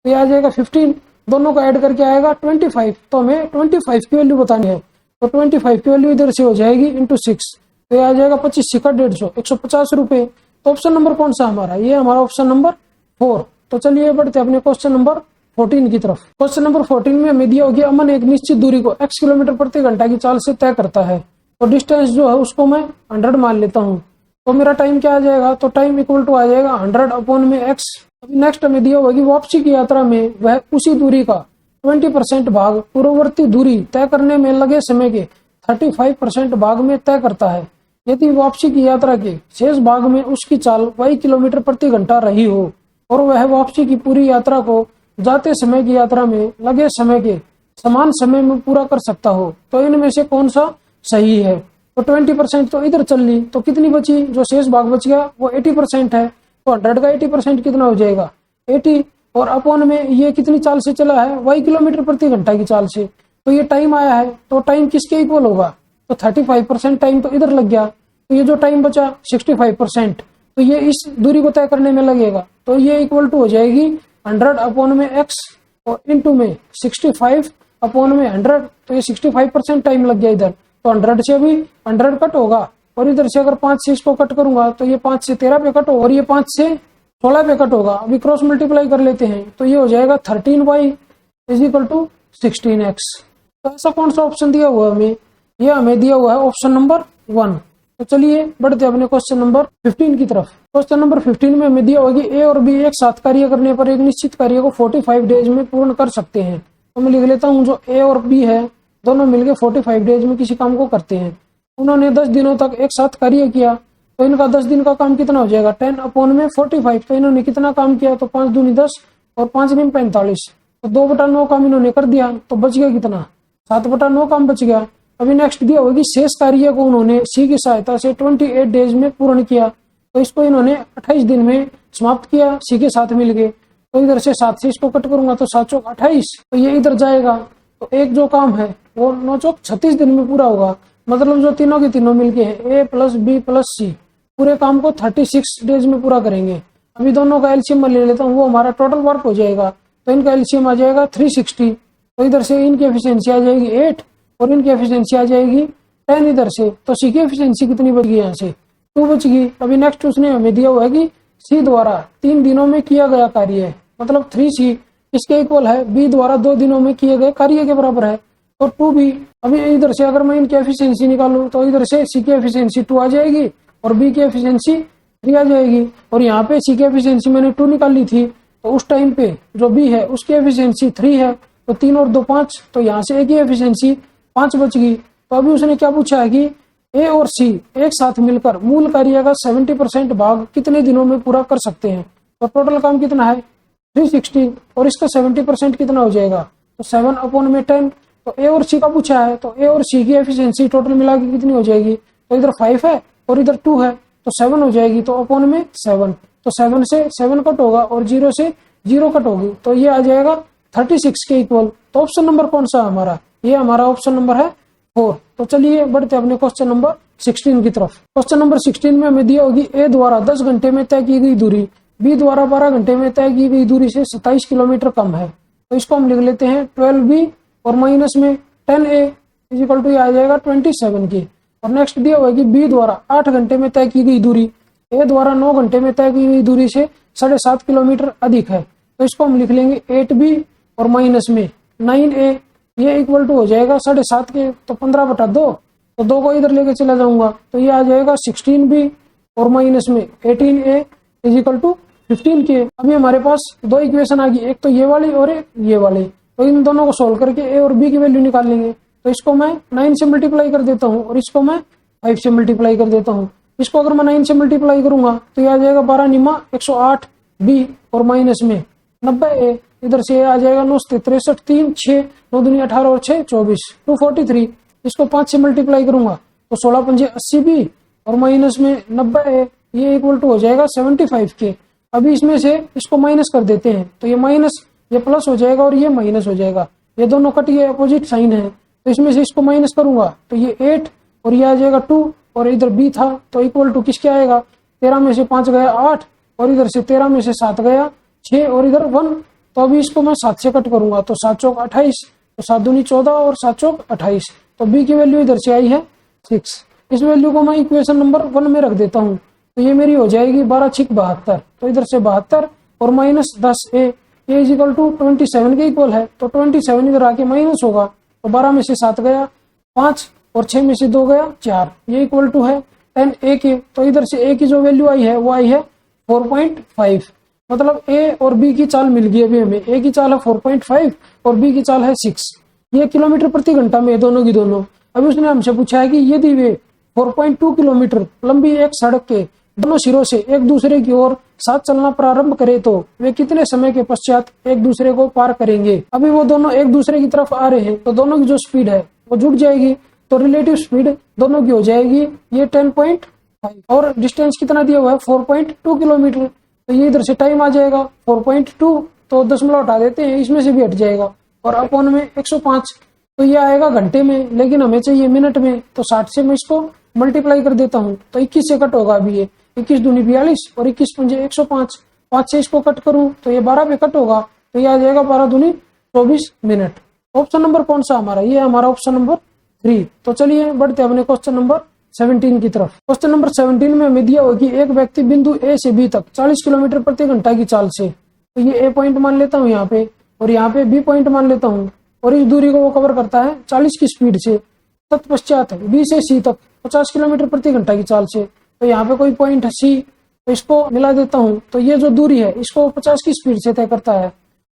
तो ये आ जाएगा 15। दोनों का ऐड करके आएगा 25। तो हमें 25 की वैल्यू बतानी है, तो 25 की वैल्यू इधर से हो जाएगी इंटू 6, तो ये आ जाएगा 25 का 150, 150 रुपए। तो ऑप्शन नंबर कौन सा हमारा, ये हमारा ऑप्शन नंबर 4। तो चलिए बढ़ते अपने क्वेश्चन नंबर 14 की तरफ। क्वेश्चन नंबर 14 में हमें दिया होगी अमन एक निश्चित दूरी को x किलोमीटर प्रति घंटा की चाल से तय करता है। तो डिस्टेंस जो है उसको मैं 100 मान लेता हूँ। तो मेरा टाइम क्या आ जाएगा, तो टाइम इक्वल टू आ जाएगा 100 अपॉन में x। अभी नेक्स्ट हमें दिया होगी वापसी की यात्रा में वह उसी दूरी का 20% भाग पूर्ववर्ती दूरी तय करने में लगे समय के 35% भाग में तय करता है। यदि वापसी की यात्रा के शेष भाग में उसकी चाल y किलोमीटर प्रति घंटा रही हो और वह वापसी की पूरी यात्रा को जाते समय की यात्रा में लगे समय के समान समय में पूरा कर सकता हो, तो इनमें से कौन सा सही है। तो 20% तो इधर चल ली, तो कितनी बची, जो शेष भाग बच गया वो 80% है। तो 100 का 80% कितना हो जाएगा 80, और अपॉन में ये कितनी चाल से चला है, y किलोमीटर प्रति घंटा की चाल से। तो ये टाइम आया है, तो टाइम किसके इक्वल होगा, तो 35% टाइम तो इधर लग गया। तो ये जो टाइम बचा 65%, तो ये इस दूरी को तय करने में लगेगा। तो ये इक्वल टू हो जाएगी 100 अपॉन में x और इंटू में 65 अपॉन में 100। तो ये 65% टाइम लग गया इधर। तो 100 से भी 100 कट होगा, और इधर से अगर 5 से इसको कट करूंगा तो ये 5 से 13 पे कट होगा, और ये 5 से 16 पे कट होगा। अभी क्रॉस मल्टीप्लाई कर लेते हैं, तो ये हो जाएगा 13y is equal to 16x। तो ऐसा कौन सा ऑप्शन दिया हुआ है हमें, ये हमें दिया हुआ है ऑप्शन नंबर 1। तो चलिए बढ़ते अपने क्वेश्चन नंबर 15 की तरफ। क्वेश्चन नंबर 15 में हमें दिया होगी ए और बी एक साथ कार्य करने पर एक निश्चित कार्य को 45 डेज में पूर्ण कर सकते हैं। तो मैं लिख लेता हूँ, जो ए और बी है दोनों मिलकर 45 डेज में किसी काम को करते हैं। उन्होंने 10 दिनों तक एक साथ कार्य किया, तो इनका 10 दिन का काम कितना हो जाएगा 10 अपॉन में 45। तो इन्होंने कितना काम किया, तो 5 दूनी 10 और 5 दिन 45। तो 2/9 काम इन्होंने कर दिया, तो बच गया कितना 7/9 काम बच गया। अभी नेक्स्ट दिया होगी शेष कार्य को उन्होंने सी की सहायता से 28 डेज में पूर्ण किया। तो इसको इन्होंने 28 दिन में समाप्त किया सी के साथ मिल गए। तो इधर से 7 से इसको कट करूंगा तो 7 चौक 28, तो ये इधर जाएगा। तो एक जो काम है वो 9 चौक 36 दिन में पूरा होगा। मतलब जो तीनों के तीनों मिलके है ए प्लस बी प्लस सी, पूरे काम को 36 डेज में पूरा करेंगे। अभी दोनों का एलसीएम ले लेता हूँ, वो हमारा टोटल वर्क हो जाएगा। तो इनका एलसीएम आ जाएगा 360। तो इधर से इनकी एफिशिएंसी आ जाएगी 8 और इनकी एफिशिएंसी आ जाएगी 10 इधर से। तो सी की एफिशिएंसी कितनी बच गई, यहाँ से 2 बच गई। अभी नेक्स्ट उसने हमें दिया हुआ है कि सी द्वारा 3 दिनों में किया गया कार्य है, मतलब 3C इसके इक्वल है बी द्वारा 2 दिनों में किए गए कार्य के बराबर है, तो 2B। अभी इधर से अगर मैं इनकी एफिशिएंसी निकालूं तो इधर से सी की एफिशिएंसी 2 आ जाएगी और बी की एफिशिएंसी 3 आ जाएगी। और यहाँ पे सी की एफिशिएंसी मैंने 2 निकाली थी, तो उस टाइम पे जो बी है उसकी एफिशिएंसी 3 है, तो 3 और 2 5, तो यहाँ से ए की एफिशिएंसी 5 बच गई। तो अभी उसने क्या पूछा है कि ए और सी एक साथ मिलकर मूल कार्य का 70% भाग कितने दिनों में पूरा कर सकते हैं। तो टोटल काम कितना है 360 और इसका 70% कितना हो जाएगा, तो 7 अपॉन में 10। तो ए और सी का पूछा है, तो ए और सी की एफिशिएंसी टोटल मिला के कितनी हो जाएगी, तो इधर 5 है और इधर 2 है, तो 7 हो जाएगी। तो अपॉन में 7, तो 7 से 7 कट होगा और 0 से 0 कट होगी, तो ये आ जाएगा 36 के इक्वल। तो ऑप्शन नंबर कौन सा हमारा, ये हमारा ऑप्शन नंबर है 4। तो चलिए बढ़ते अपने क्वेश्चन नंबर 16 की तरफ। क्वेश्चन नंबर 16 में हमें दिया होगी ए द्वारा 10 घंटे में तय की गई दूरी बी द्वारा 12 घंटे में तय की गई दूरी से 27 किलोमीटर कम है। तो इसको हम लिख लेते हैं 12B और माइनस में 10A इज इक्वल टू आ जाएगा 27 की। और नेक्स्ट दिया हुआ है कि बी द्वारा 8 घंटे में तय की गई दूरी ए द्वारा 9 घंटे में तय की गई दूरी से 7.5 किलोमीटर अधिक है। तो इसको हम लिख लेंगे 8B और माइनस में 9A, ये इक्वल टू हो जाएगा 7.5 के, तो 15/2, तो 2 को इधर लेके चला जाऊंगा, तो ये आ जाएगा 16B और माइनस में 18A इज इक्वल टू 15 के। अभी हमारे पास 2 इक्वेशन आ गई, एक तो ये वाली और एक ये वाली। तो इन दोनों को सोल्व करके ए और बी की वैल्यू निकाल लेंगे। तो इसको मैं 9 से मल्टीप्लाई कर देता हूँ और इसको मैं 5 से मल्टीप्लाई कर देता हूँ। इसको अगर मैं 9 से मल्टीप्लाई करूंगा तो ये आ जाएगा 12 निमा 108B और माइनस में 90A, इधर से आ जाएगा 9 से 63, 3 6 9 दूनी 18 और 6 24, 243। इसको 5 से मल्टीप्लाई करूंगा तो 16 पंजे 80B और माइनस में 90A, ये इक्वल टू हो जाएगा 75 के। अभी इसमें से इसको माइनस कर देते हैं, तो ये माइनस ये प्लस हो जाएगा और ये माइनस हो जाएगा, ये दोनों कट ये अपोजिट साइन है। तो इसमें से इसको माइनस करूंगा तो ये 8 और ये आ जाएगा 2 और इधर B था, तो इक्वल टू किसके आएगा 13 में से 5 गया 8 और इधर से 13 में से 7 गया 6 और इधर 1, तो अभी इसको मैं 7 से कट करूंगा, तो 7 चौक 28, तो 7 दूनी 14 और 7 चौक 28। तो बी की वैल्यू इधर से आई है 6। इस वैल्यू को मैं इक्वेशन नंबर 1 में रख देता हूँ, तो ये मेरी हो जाएगी 12 छिक 72। तो इधर से 72 और minus 10 A is equal to 27 के इक्वल है। तो 27 इधर आके माइनस होगा, तो 12 में से 7 गया 5 और 6 में से 2 गया 4, ये इक्वल टू है 10 ए के। तो इधर से ए की जो वैल्यू आई है वो आई है 4.5। मतलब ए और बी की चाल मिल गई। अभी हमें ए की चाल है 4.5 और बी की चाल है 6। ये किलोमीटर प्रति घंटा में दोनों की दोनों। अभी उसने हमसे पूछा है कि यदि वे 4.2 किलोमीटर लंबी एक सड़क के दोनों सिरों से एक दूसरे की ओर साथ चलना प्रारंभ करे तो वे कितने समय के पश्चात एक दूसरे को पार करेंगे। अभी वो दोनों एक दूसरे की तरफ आ रहे हैं, तो दोनों की जो स्पीड है वो जुड़ जाएगी, तो रिलेटिव स्पीड दोनों की हो जाएगी ये 10.5 और डिस्टेंस कितना दिया हुआ है 4.2 किलोमीटर। तो ये इधर से टाइम आ जाएगा 4.2, तो 10 हटा देते हैं, इसमें से भी हट जाएगा, और अपॉन में 105, तो ये आएगा घंटे में, लेकिन हमें चाहिए मिनट में। तो 60 से मैं इसको मल्टीप्लाई कर देता हूँ, तो 21 से कट होगा। अभी ये 21 दूनी 42 और 21 पंजे 105, 5 से इसको कट करूं तो ये 12 पे कट होगा, तो ये आ जाएगा 12 दूनी 24 मिनट। ऑप्शन नंबर कौन सा हमारा, ये हमारा ऑप्शन नंबर 3। तो चलिए बढ़ते अपने क्वेश्चन नंबर 17 की तरफ। क्वेश्चन नंबर 17 में हमें दिया हुआ कि एक व्यक्ति बिंदु ए से बी तक 40 किलोमीटर प्रति घंटा की चाल से, तो ये ए पॉइंट मान लेता हूँ यहाँ पे, और यहाँ पे बी पॉइंट मान लेता हूँ, और इस दूरी को वो कवर करता है 40 की स्पीड से। तत्पश्चात बी से सी तक 50 किलोमीटर प्रति घंटा की चाल से, तो यहाँ पे कोई पॉइंट है सी, तो इसको मिला देता हूँ, तो ये जो दूरी है इसको 50 की स्पीड से तय करता है।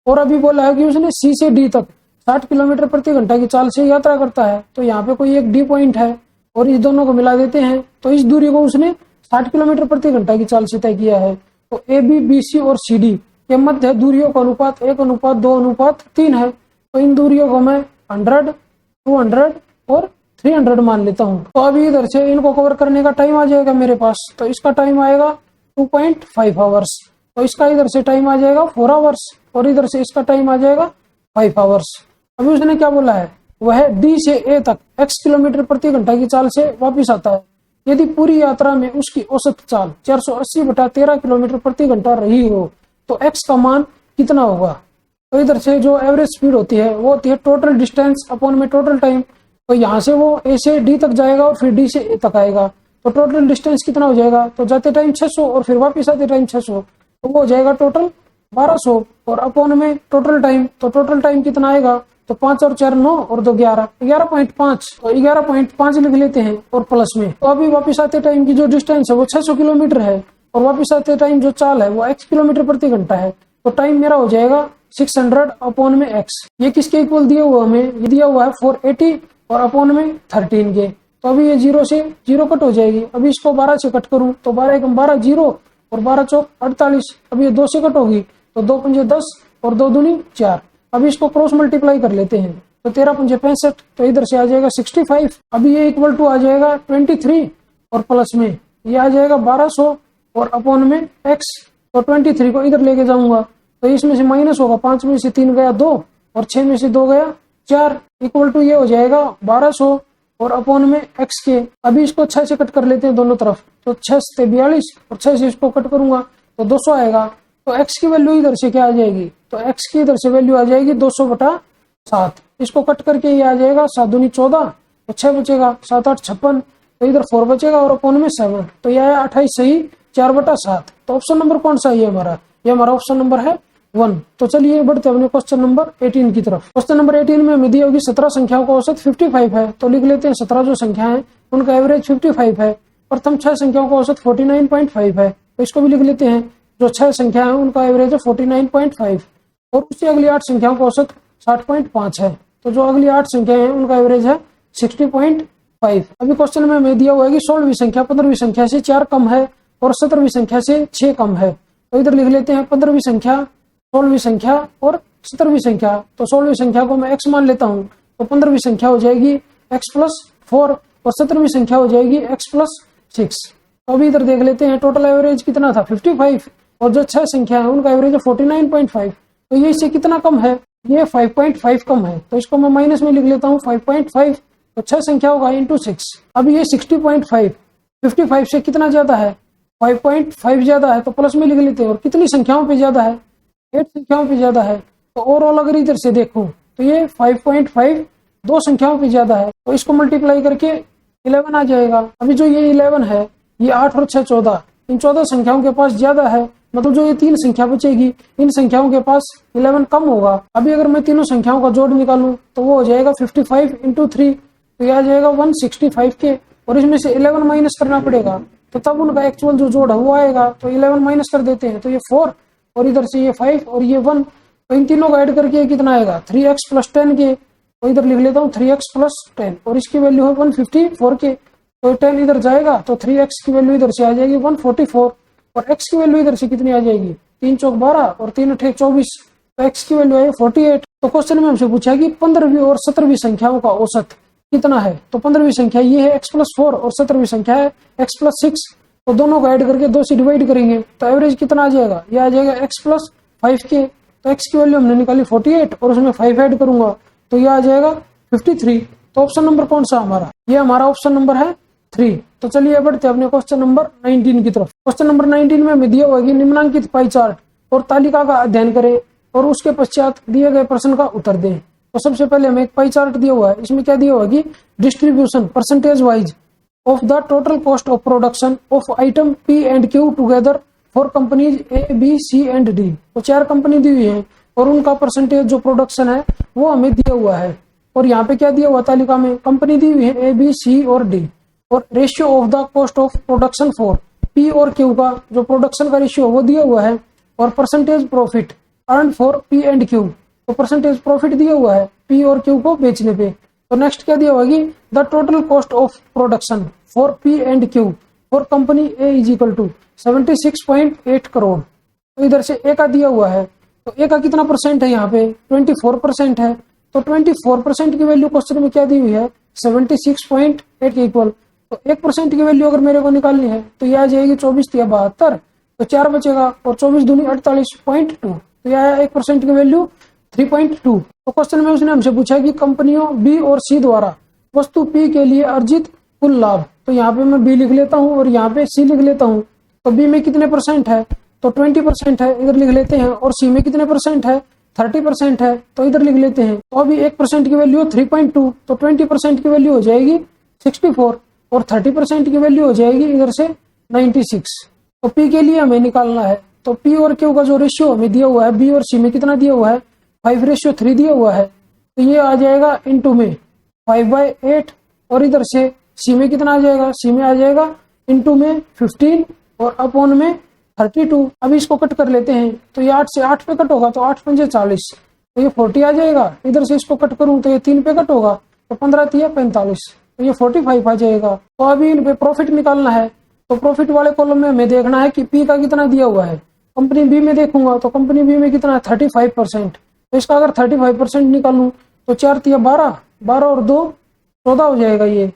और अभी बोला है कि उसने सी से डी तक 60 किलोमीटर प्रति घंटा की चाल से यात्रा करता है, तो यहाँ पे कोई एक डी पॉइंट है और इस दोनों को मिला देते हैं, तो इस दूरी को उसने 60 किलोमीटर प्रति घंटा की चाल से तय किया है। तो ए बी बी सी और सी डी के मध्य दूरियों का अनुपात 1:2:3 है, तो इन दूरियों को मैं 100, 200 और 300 मान लेता हूँ। तो अभी इधर से इनको कवर करने का टाइम आ जाएगा मेरे पास, तो इसका टाइम आएगा 2.5 आवर्स, तो इसका इधर से टाइम आ जाएगा 4 आवर्स, और इधर से इसका टाइम आ जाएगा 5 आवर्स। अभी उसने क्या बोला है, वह डी से ए तक x किलोमीटर प्रति घंटा की चाल से वापिस आता है। यदि पूरी यात्रा में उसकी औसत चाल 480/13 किलोमीटर प्रति घंटा रही हो, तो x का मान कितना होगा। तो इधर से जो एवरेज स्पीड होती है वो होती है टोटल डिस्टेंस अपॉन में टोटल टाइम। तो यहाँ से वो ए से डी तक जाएगा और फिर डी से ए तक आएगा, तो टोटल डिस्टेंस कितना हो जाएगा, तो जाते टाइम 600 और फिर वापिस आते टाइम 600, तो वो हो जाएगा टोटल 1200, और अपॉन में टोटल टाइम, तो टोटल टाइम कितना आएगा, तो 5 और 4 9 और 2 11, 11.5, तो 11.5 लिख लेते हैं और प्लस में। तो अभी वापिस आते टाइम की जो डिस्टेंस है वो 600 किलोमीटर है, और वापिस आते टाइम जो चाल है वो x किलोमीटर प्रति घंटा है, तो टाइम मेरा हो जाएगा 600 अपॉन में x। ये किसके इक्वल दिया हुआ हमें, ये दिया हुआ है 480 और अपॉन में 13 के। तो अभी ये 0 से 0 कट हो जाएगी। अभी इसको 12 से कट करूं तो 12 एकम 12 0 और 12 चौक 48। अभी ये 2 से कट होगी, तो 2 पंजे 10 और 2 दूनी 4। अभी इसको क्रॉस मल्टीप्लाई कर लेते हैं, तो 13 पंजे 65, तो इधर से आ जाएगा 65। अभी ये इक्वल टू आ जाएगा 23 और प्लस में ये आ जाएगा 1200 और अपॉन में x। तो 23 को इधर लेके जाऊंगा, तो इसमें से माइनस होगा, 5 में से 3 गया 2 और 6 में से 2 गया 4, इक्वल टू ये हो जाएगा 1200 और अपॉन में x के। अभी इसको 6 से कट कर लेते हैं दोनों तरफ, तो 6 से 42 और 6 से इसको कट करूंगा तो 200 आएगा। तो x की वैल्यू इधर से क्या आ जाएगी, तो x की इधर से वैल्यू आ जाएगी 200/7। इसको कट करके ये आ जाएगा 7 दूनी 14, तो 6 बचेगा, 7 8 56, तो इधर 4 बचेगा और अपॉन में 7, तो यह है 28 सही 4/7। तो ऑप्शन नंबर कौन सा है हमारा, ये हमारा ऑप्शन नंबर है 1। तो चलिए बढ़ते अपने क्वेश्चन नंबर 18 की तरफ। क्वेश्चन नंबर 18 में हमें दी होगी 17 संख्याओं का औसत 55 है, तो लिख लेते हैं 17 जो संख्या है उनका एवरेज 55 है। प्रथम 6 संख्याओं का औसत 49.5 है, तो इसको भी लिख लेते हैं, जो 6 संख्या है उनका एवरेज है 49.5, और उससे अगली 8 संख्याओं का औसत 60.5 है, तो जो अगली 8 संख्या है उनका एवरेज है 60.5। अभी क्वेश्चन में हमें दिया हुआ है कि 16वीं संख्या 15वीं संख्या से 4 कम है और 17वीं संख्या से 6 कम है, तो इधर लिख लेते हैं 15वीं संख्या, 16वीं संख्या और 17वीं संख्या। तो 16वीं संख्या को मैं x मान लेता हूँ, तो 15वीं संख्या हो जाएगी x+4 और 17वीं संख्या हो जाएगी x+6। तो अभी इधर देख लेते हैं टोटल एवरेज कितना था 55, और जो 6 संख्या है उनका एवरेज है 49.5, तो ये इससे कितना कम है, ये 5.5 कम है, तो इसको मैं माइनस में लिख लेता हूँ 5.5, तो 6 संख्या होगा इंटू 6। अभी ये 60.5 55 से कितना ज्यादा है, 5.5 ज्यादा है, तो प्लस में लिख लेते हैं, और कितनी संख्याओं पे ज्यादा है, 8 संख्याओं पे ज्यादा है। तो ओवरऑल अगर इधर से देखूं तो ये 5.5 2 संख्याओं पे ज्यादा है, तो इसको मल्टीप्लाई करके 11 आ जाएगा। अभी जो ये 11 है, ये 8 और 6 14, इन 14 संख्याओं के पास ज्यादा है, मतलब जो ये 3 संख्या बचेगी इन संख्याओं के पास 11 कम होगा। अभी अगर मैं तीनों संख्याओं का जोड़ निकालूं तो वो हो जाएगा 55 × 3, तो यह आ जाएगा 165 के, और इसमें से 11 माइनस करना पड़ेगा, तो तब उनका एक्चुअल जो जोड़ है वो आएगा। तो 11 माइनस कर देते हैं तो ये 4, और इधर से ये 5 और ये 1, तो इन तीनों का ऐड करके कितना आएगा 3x + 10 के, तो इधर लिख लेता हूँ 3x + 10, और इसकी वैल्यू है 154 के, तो 10 इधर जाएगा तो 3x की वैल्यू इधर से आ जाएगी 144, और x की वैल्यू इधर से कितनी आ जाएगी 3 चौक 12 और 3 अठे 24, तो x की वैल्यू है 48। तो क्वेश्चन में हमसे पूछा कि 15वीं और 17वीं संख्याओं का औसत कितना है। तो 15वीं संख्या ये है x + 4 और 17वीं संख्या है x + 6, तो दोनों को ऐड करके 2 से डिवाइड करेंगे तो एवरेज कितना आ जाएगा, ये आ जाएगा x + 5 के। तो x की वैल्यू हमने निकाली 48 और उसमें 5 ऐड करूंगा तो ये आ जाएगा 53। तो ऑप्शन नंबर कौन सा हमारा, ये हमारा ऑप्शन नंबर है 3। तो चलिए बढ़ते हैं अपने क्वेश्चन नंबर 19 की तरफ। क्वेश्चन नंबर 19 में हमें दिया हुआ है कि निम्नांकित पाई चार्ट और तालिका का अध्ययन करें और उसके पश्चात दिए गए प्रश्न का उत्तर दें। तो सबसे पहले हमें एक पाई चार्ट दिया हुआ है, इसमें क्या दिया हुआ है कि distribution percentage wise of the total cost of production of item P and Q together for companies A, B, C and D। तो 4 कंपनी दी हुई है और उनका परसेंटेज जो प्रोडक्शन है वो हमें दिया हुआ है, और यहाँ पे क्या दिया हुआ तालिका में कंपनी दी हुई है A, B, C और D, और ratio of the cost of production for P और Q का जो प्रोडक्शन का रेशियो वो दिया हुआ है, और percentage profit earn for P and Q, तो परसेंटेज प्रॉफिट दिया हुआ है P और Q को बेचने पे। तो नेक्स्ट क्या दिया हुआ कि the total cost of production for P and Q for company A = 76.8 crore. तो इधर से A का दिया हुआ है, तो A का कितना परसेंट है, यहाँ पे 24% है, तो 24% की वैल्यू क्वेश्चन में क्या दी हुई है 76.8 के इक्वल। तो 1% की वैल्यू अगर मेरे को निकालनी है तो यह आ जाएगी 24 या 72, तो 4 बचेगा, और 24 दूनी 48.2, तो यह आया 1% की वैल्यू 3.2। तो क्वेश्चन में उसने हमसे पूछा कि कंपनियों B और C द्वारा वस्तु P के लिए अर्जित कुल लाभ। तो यहाँ पे मैं B लिख लेता हूँ और यहाँ पे C लिख लेता हूँ। तो B में कितने परसेंट है, तो 20% है, इधर लिख लेते हैं, और C में कितने परसेंट है 30% है, तो इधर लिख लेते हैं। तो अभी 1% की वैल्यू 3.2, तो 20% की वैल्यू हो जाएगी 64, और 30% की वैल्यू हो जाएगी इधर से 96। तो P के लिए हमें निकालना है, तो P और Q का जो रेशियो हमें दिया हुआ है B और C में कितना दिया हुआ है 5:3 दिया हुआ है, तो ये आ जाएगा इनटू में 5/8, और इधर से C में कितना आ जाएगा, C में आ जाएगा इनटू में 15 और अपॉन में 32। अब इसको कट कर लेते हैं, तो ये 8 से 8 पे कट होगा, तो 8 पंजे 40, तो ये 40 आ जाएगा। इधर से इसको कट करूं तो ये 3 पे कट होगा, तो 15 3 45, तो ये 45 आ जाएगा। तो अभी इन पे प्रॉफिट निकालना है, तो प्रॉफिट वाले कॉलम में हमें देखना है कि P का कितना दिया हुआ है। कंपनी B में देखूंगा तो कंपनी B में कितना है 35%, तो इसका अगर 35% निकालूं तो 4 3 12, 12 और 2 14 हो जाएगा ये।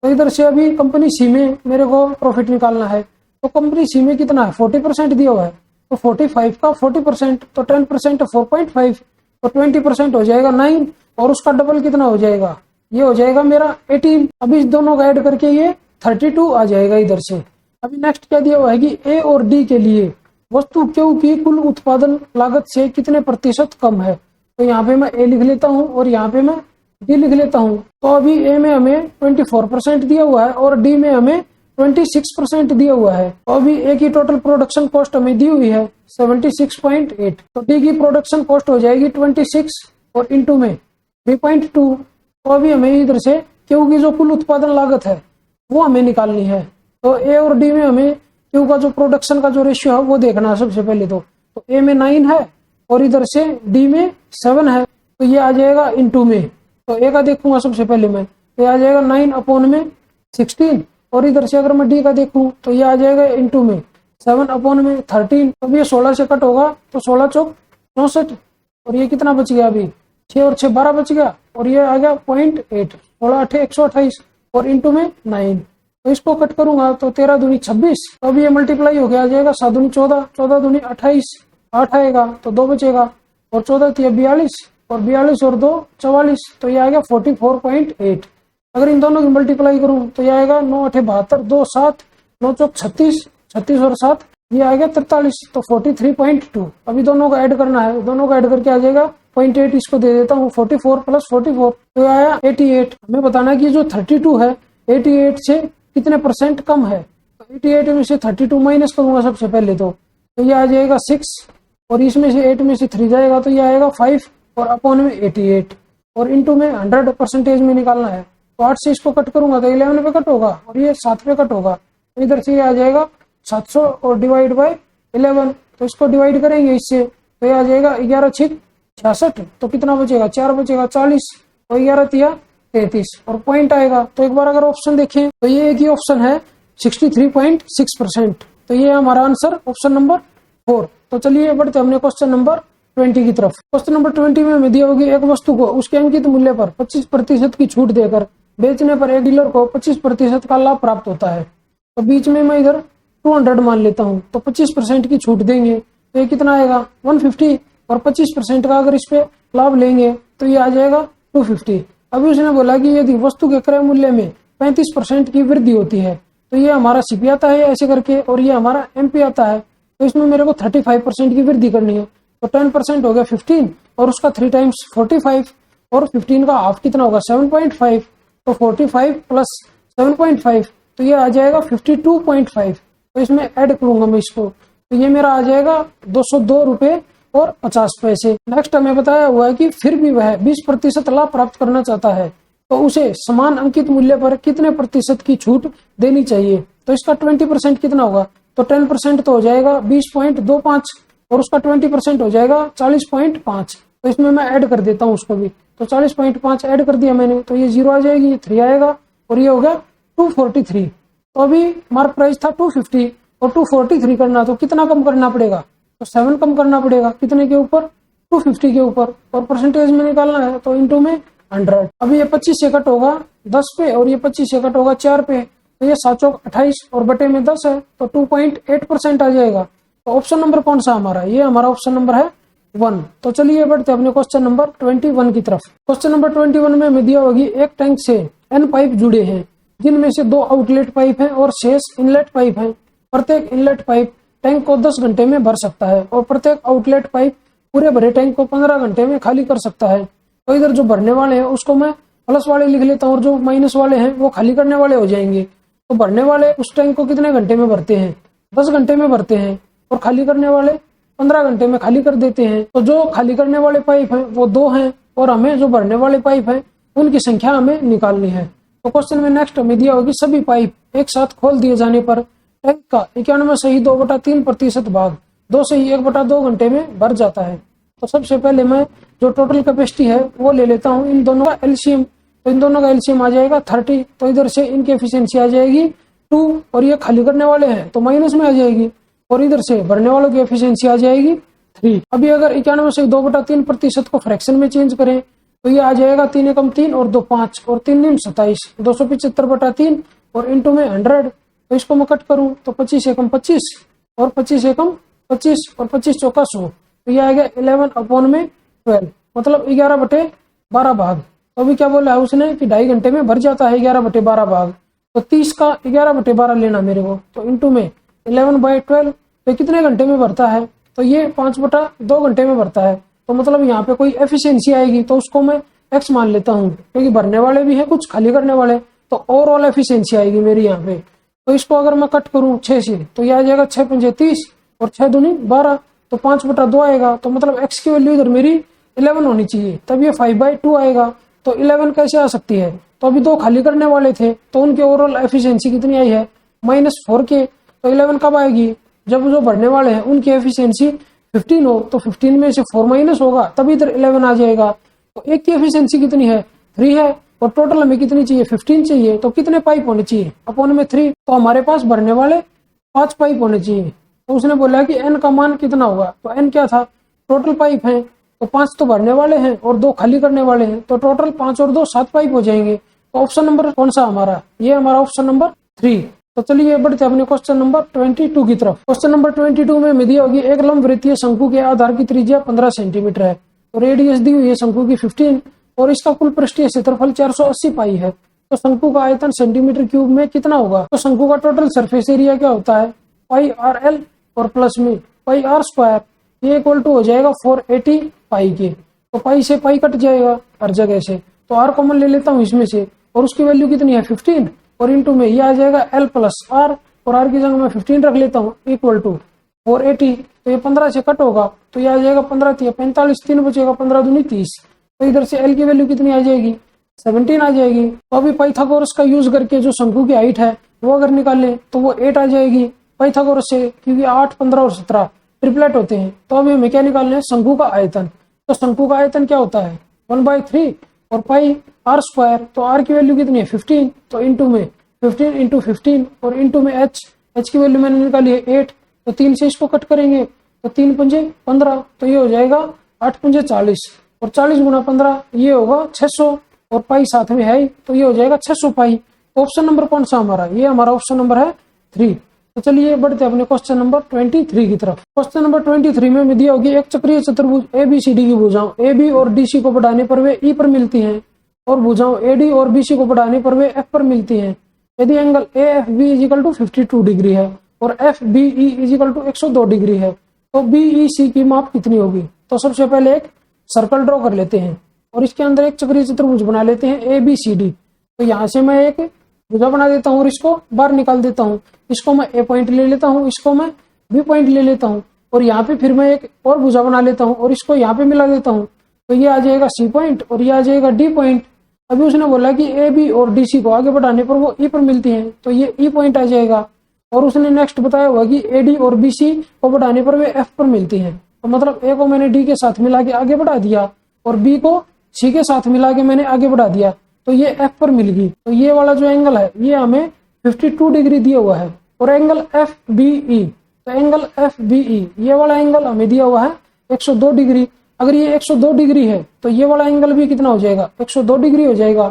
तो इधर से अभी कंपनी C में मेरे को प्रॉफिट निकालना है, तो कंपनी C में कितना है 40% दिया हुआ है, तो 45 का 40%, तो 10% 4.5, तो 20% हो जाएगा 9, और उसका डबल कितना हो जाएगा, ये हो जाएगा मेरा 18। अभी इस दोनों का ऐड करके ये 32 आ जाएगा इधर से। अभी नेक्स्ट क्या दिया हुआ है कि A और D के लिए वस्तु Q की कुल उत्पादन लागत से कितने प्रतिशत कम है। तो यहाँ पे मैं A लिख लेता हूँ और यहाँ पे मैं D लिख लेता हूँ। तो अभी A में हमें 24% दिया हुआ है और D में हमें 26% दिया हुआ है। तो अभी A की टोटल प्रोडक्शन कॉस्ट हमें दी हुई है 76.8, तो D की प्रोडक्शन कॉस्ट हो जाएगी 26 और इंटू में 3.2। तो अभी हमें इधर से Q की जो कुल उत्पादन लागत है वो हमें निकालनी है। तो A और D में हमें Q का जो प्रोडक्शन का जो रेशियो है वो देखना है सबसे पहले। तो A में 9 है और इधर से D में 7 है, तो ये आ जाएगा इंटू में। तो A का देखूंगा सबसे पहले मैं, तो ये आ जाएगा 9 अपॉन में 16, और इधर से अगर मैं D का देखूं तो ये आ जाएगा इंटू में 7 अपॉन में 13। अब ये 16 से कट होगा तो 16 चौक 64, और ये कितना बच गया अभी 6 और 6 12 बच गया, और ये आ गया 0.8, 16 8 128 और इंटू में 9। तो इसको कट करूंगा तो 13 दूनी 26, तो अब ये मल्टीप्लाई हो गया आ जाएगा 7 दूनी 14, 14 दूनी 28, 8 आएगा तो 2 बचेगा, और 14 थी 42 और 42 और 2 44, तो ये आएगा 44.8। अगर इन दोनों की मल्टीप्लाई करूं तो ये आएगा 9 8 72, 2 7, 9 चौक 36, 36 और 7 ये आ गया 43, तो 43.2। अभी दोनों का ऐड करना है, दोनों का ऐड करके आ जाएगा 0.8, इसको दे देता हूँ 44 प्लस 44, तो आया 88। हमें बताना है कि जो 32 है 88 से कितने परसेंट कम है। तो 88 में से 32 माइनस करूंगा सबसे पहले, तो ये आ जाएगा 6, और इसमें से 8 में से 3 जाएगा तो ये आएगा 5, और अपॉन में 88, और इंटू में 100 परसेंटेज में निकालना है। तो 8 से इसको कट करूंगा तो 11 पे कट होगा, और ये 7 पे कट होगा, तो इधर से ये आ जाएगा 700 और डिवाइड बाय 11, तो इसको डिवाइड करेंगे इससे, तो ये आ जाएगा 11 6 66, तो कितना बचेगा 4 बचेगा 40, और 11 तिया 33, और पॉइंट आएगा। तो एक बार अगर ऑप्शन देखें तो ये एक ही ऑप्शन है 63.6%, तो ये हमारा आंसर ऑप्शन नंबर 4। तो चलिए बढ़ते हमने क्वेश्चन नंबर 20 की तरफ। क्वेश्चन नंबर 20 में हमें दिया होगी एक वस्तु को उसके अंकित मूल्य पर 25% की छूट देकर बेचने पर एक डीलर को 25% का लाभ प्राप्त होता है। तो बीच में मैं इधर 200 मान लेता हूँ, तो 25% की छूट देंगे तो ये कितना आएगा 150, और 25% का अगर इस पे लाभ लेंगे तो ये आ जाएगा 250। अभी उसने बोला कि यदि वस्तु के क्रय मूल्य में 35% की वृद्धि होती है तो ये हमारा सीपी आता है ऐसे करके, और ये हमारा एमपी आता है। तो इसमें मेरे को 35% की वृद्धि करनी है, तो 10% हो गया 15, और उसका 3 टाइम्स 45, और 15 का हाफ कितना होगा 7.5, तो 45 प्लस 7.5, तो ये आ जाएगा 52.5। तो इसमें ऐड करूंगा मैं इसको, तो ये मेरा आ जाएगा 202 रुपए और 50 पैसे। नेक्स्ट हमें बताया हुआ है कि फिर भी वह 20% लाभ प्राप्त करना चाहता है तो उसे समान अंकित मूल्य पर कितने प्रतिशत की छूट देनी चाहिए। तो इसका 20% कितना होगा, तो 10% तो हो जाएगा 20.25, और उसका 20% हो जाएगा 40.5। तो इसमें मैं ऐड कर देता हूँ उसको भी, तो 40.5 ऐड कर दिया मैंने, तो ये 0 आ जाएगी, ये 3 आएगा, और ये हो गया 243। तो अभी मार्क प्राइस था 250 और 243 करना, तो कितना कम करना पड़ेगा, तो 7 कम करना पड़ेगा, कितने के ऊपर 250 के ऊपर, और परसेंटेज में निकालना है तो इंटू में 100। अभी ये 25 से कट होगा 10 पे, और ये 25 से कट होगा 4 पे, तो ये 7 चौक 28 और बटे में 10 है, तो 2.8% आ जाएगा। तो ऑप्शन नंबर कौन सा हमारा, ये हमारा ऑप्शन नंबर है 1। तो चलिए बढ़ते अपने क्वेश्चन नंबर 21 की तरफ। क्वेश्चन नंबर 21 में हमें दिया होगी एक टैंक से n पाइप जुड़े हैं जिनमें से 2 आउटलेट पाइप हैं और शेष इनलेट पाइप हैं। प्रत्येक इनलेट पाइप टैंक को 10 घंटे में भर सकता है और प्रत्येक आउटलेट पाइप पूरे भरे टैंक को 15 घंटे में खाली कर सकता है। तो इधर जो भरने वाले हैं उसको मैं प्लस वाले लिख लेता हूँ, और जो माइनस वाले हैं वो खाली करने वाले हो जाएंगे। तो भरने वाले उस टैंक को कितने घंटे में भरते हैं, 10 घंटे में भरते हैं, और खाली करने वाले 15 घंटे में खाली कर देते हैं। तो जो खाली करने वाले पाइप हैं वो 2 हैं, और हमें जो भरने वाले पाइप हैं उनकी संख्या हमें निकालनी है। तो क्वेश्चन में नेक्स्ट हमें दिया होगी सभी पाइप एक साथ खोल दिए जाने पर टैंक का 91 सही 2/3% भाग 2 सही 1/2 घंटे में भर जाता है। तो सबसे पहले मैं जो टोटल कैपेसिटी है वो ले लेता हूँ, इन दोनों का एलसीएम। तो इन दोनों का एलसीएम आ जाएगा 30, तो इधर से इनकी एफिशिएंसी आ जाएगी 2, और ये खाली करने वाले हैं तो माइनस में आ जाएगी, और इधर से भरने वालों की एफिशिएंसी आ जाएगी 3। अभी अगर 91 से 2/3% को फ्रैक्शन में चेंज करें तो ये आ जाएगा 3 एकम 3 और 2 5 और 3 निम 27, 275/3 और इंटू में 100। तो इसको मैं कट करूं तो 25 एकम 25 और 25 एकम 25 और 25 चौका 100, तो ये आ गया 11/12, मतलब 11/12 भाग। तो अभी क्या बोला है उसने कि 2.5 घंटे में भर जाता है 11/12 भाग। तो 30 का 11/12 लेना मेरे को, तो इंटू में 11/12, तो कितने घंटे में भरता है, तो ये 5/2 घंटे में भरता है। तो मतलब यहाँ पे कोई एफिशिएंसी आएगी तो उसको मैं x मान लेता हूँ, क्योंकि भरने वाले भी है कुछ खाली करने वाले, तो ओवरऑल एफिशिएंसी आएगी मेरी यहाँ पे। तो इसको अगर मैं कट करूँ 6 से तो ये आ जाएगा 6 पंजे 30 और 6 दूनी 12, तो 5/2 आएगा। तो मतलब x की वैल्यू इधर मेरी 11 होनी चाहिए, तब ये 5/2 आएगा। तो 11 कैसे आ सकती है, तो अभी 2 खाली करने वाले थे तो उनके ओवरऑल एफिशिएंसी कितनी आई है -4 के। तो 11 कब आएगी, जब जो भरने वाले हैं उनकी एफिशिएंसी 15 हो, तो 15 में से 4 माइनस होगा तभी इधर 11 आ जाएगा। तो एक की एफिशिएंसी कितनी है 3 है, और टोटल हमें कितनी चाहिए 15 चाहिए। तो कितने पाइप होने चाहिए अपॉन में 3, तो हमारे पास भरने वाले 5 पाइप होने चाहिए। तो उसने बोला कि n का मान कितना होगा, तो n क्या था, टोटल पाइप है, तो 5 तो भरने वाले हैं और 2 खाली करने वाले हैं, तो टोटल 5 और 2 7 पाइप हो जाएंगे। तो ऑप्शन नंबर कौन सा हमारा, ये हमारा ऑप्शन नंबर 3। तो चलिए बढ़ते अपने क्वेश्चन नंबर 22 की तरफ। क्वेश्चन नंबर 22 में दी होगी एक लंब वृत्तीय शंकु के आधार की त्रिज्या 15 सेंटीमीटर है, तो रेडियस दी हुई है शंकु की 15 और इसका कुल पृष्ठीय क्षेत्रफल 480 पाई है। तो शंकु का आयतन सेंटीमीटर क्यूब में कितना होगा, तो शंकु का टोटल सरफेस एरिया क्या होता है πRL, और प्लस में पाई आर स्क्वायर, ये इक्वल टू हो जाएगा 480 पाई के। तो पाई से पाई कट जाएगा हर जगह से, तो आर कॉमन ले लेता हूँ इसमें से, और उसकी वैल्यू कितनी है 15, और इंटू में ये आ जाएगा एल प्लस आर, और आर की जगह मैं 15 रख लेता हूँ, इक्वल टू 480। तो ये 15 से कट होगा, तो ये आ जाएगा 15 3 45, 3 बचेगा, 15 दूनी 30। तो इधर से एल की वैल्यू कितनी आ जाएगी 17 आ जाएगी। तो अभी पाइथागोरस का यूज करके जो शंकु की हाइट है वो अगर निकालें तो वो 8 आ जाएगी पाइथागोरस से, क्योंकि 8 15 और 17 ट्रिपलेट होते हैं। तो अभी हमें क्या निकालना है, शंकु का आयतन। तो शंकु का आयतन क्या होता है 1/3 और पाई आर स्क्वायर। तो आर की वैल्यू कितनी है 15, तो इंटू में 15 इंटू 15 और इंटू में एच की वैल्यू मैंने निकाली है 8। तो 3 से इसको कट करेंगे तो 3 पंजे 15, तो ये हो जाएगा 8 पंजे 40, और 40 गुना 15 ये होगा 600, और पाई साथ में है, तो ये हो जाएगा 600 पाई। तो ऑप्शन नंबर कौन सा हमारा, ये हमारा ऑप्शन नंबर है 3। तो चलिए बढ़ते अपने क्वेश्चन नंबर 23 की तरफ। क्वेश्चन नंबर 23 में दिया होगी एक चक्रीय चतुर्भुज ABCD की भुजाओं AB और DC को बढ़ाने पर वे E पर मिलती हैं, और भुजाओं AD और BC को बढ़ाने पर वे F पर मिलती हैं। यदि एंगल AFB = 52 डिग्री है और FBE = 102 डिग्री है, तो BEC की माप कितनी होगी। तो सबसे पहले एक सर्कल ड्रॉ कर लेते हैं, और इसके अंदर एक चक्रीय चतुर्भुज बना लेते हैं ABCD। तो यहाँ से मैं एक भुजा बना देता हूँ और इसको बाहर निकाल देता हूँ। इसको मैं A पॉइंट ले लेता हूँ, इसको मैं B पॉइंट ले लेता हूँ, और यहाँ पे फिर मैं एक और भुजा बना लेता हूँ और इसको यहाँ पे मिला देता हूँ। तो ये आ जाएगा C पॉइंट और ये आ जाएगा D पॉइंट। अभी उसने बोला कि AB और DC को आगे बढ़ाने पर वो E पर मिलती है, तो ये E पॉइंट आ जाएगा। और उसने नेक्स्ट बताया हुआ कि AD और BC को बढ़ाने पर वे F पर मिलती है। तो मतलब A को मैंने D के साथ मिला के आगे बढ़ा दिया और B को C के साथ मिला के मैंने आगे बढ़ा दिया, तो ये F पर मिल गई। तो ये वाला जो एंगल है ये हमें 52 डिग्री दिया हुआ है। और एंगल FBE, तो एंगल FBE ये वाला एंगल हमें दिया हुआ है 102 डिग्री। अगर ये 102 डिग्री है तो ये वाला एंगल भी कितना हो जाएगा 102 डिग्री हो जाएगा।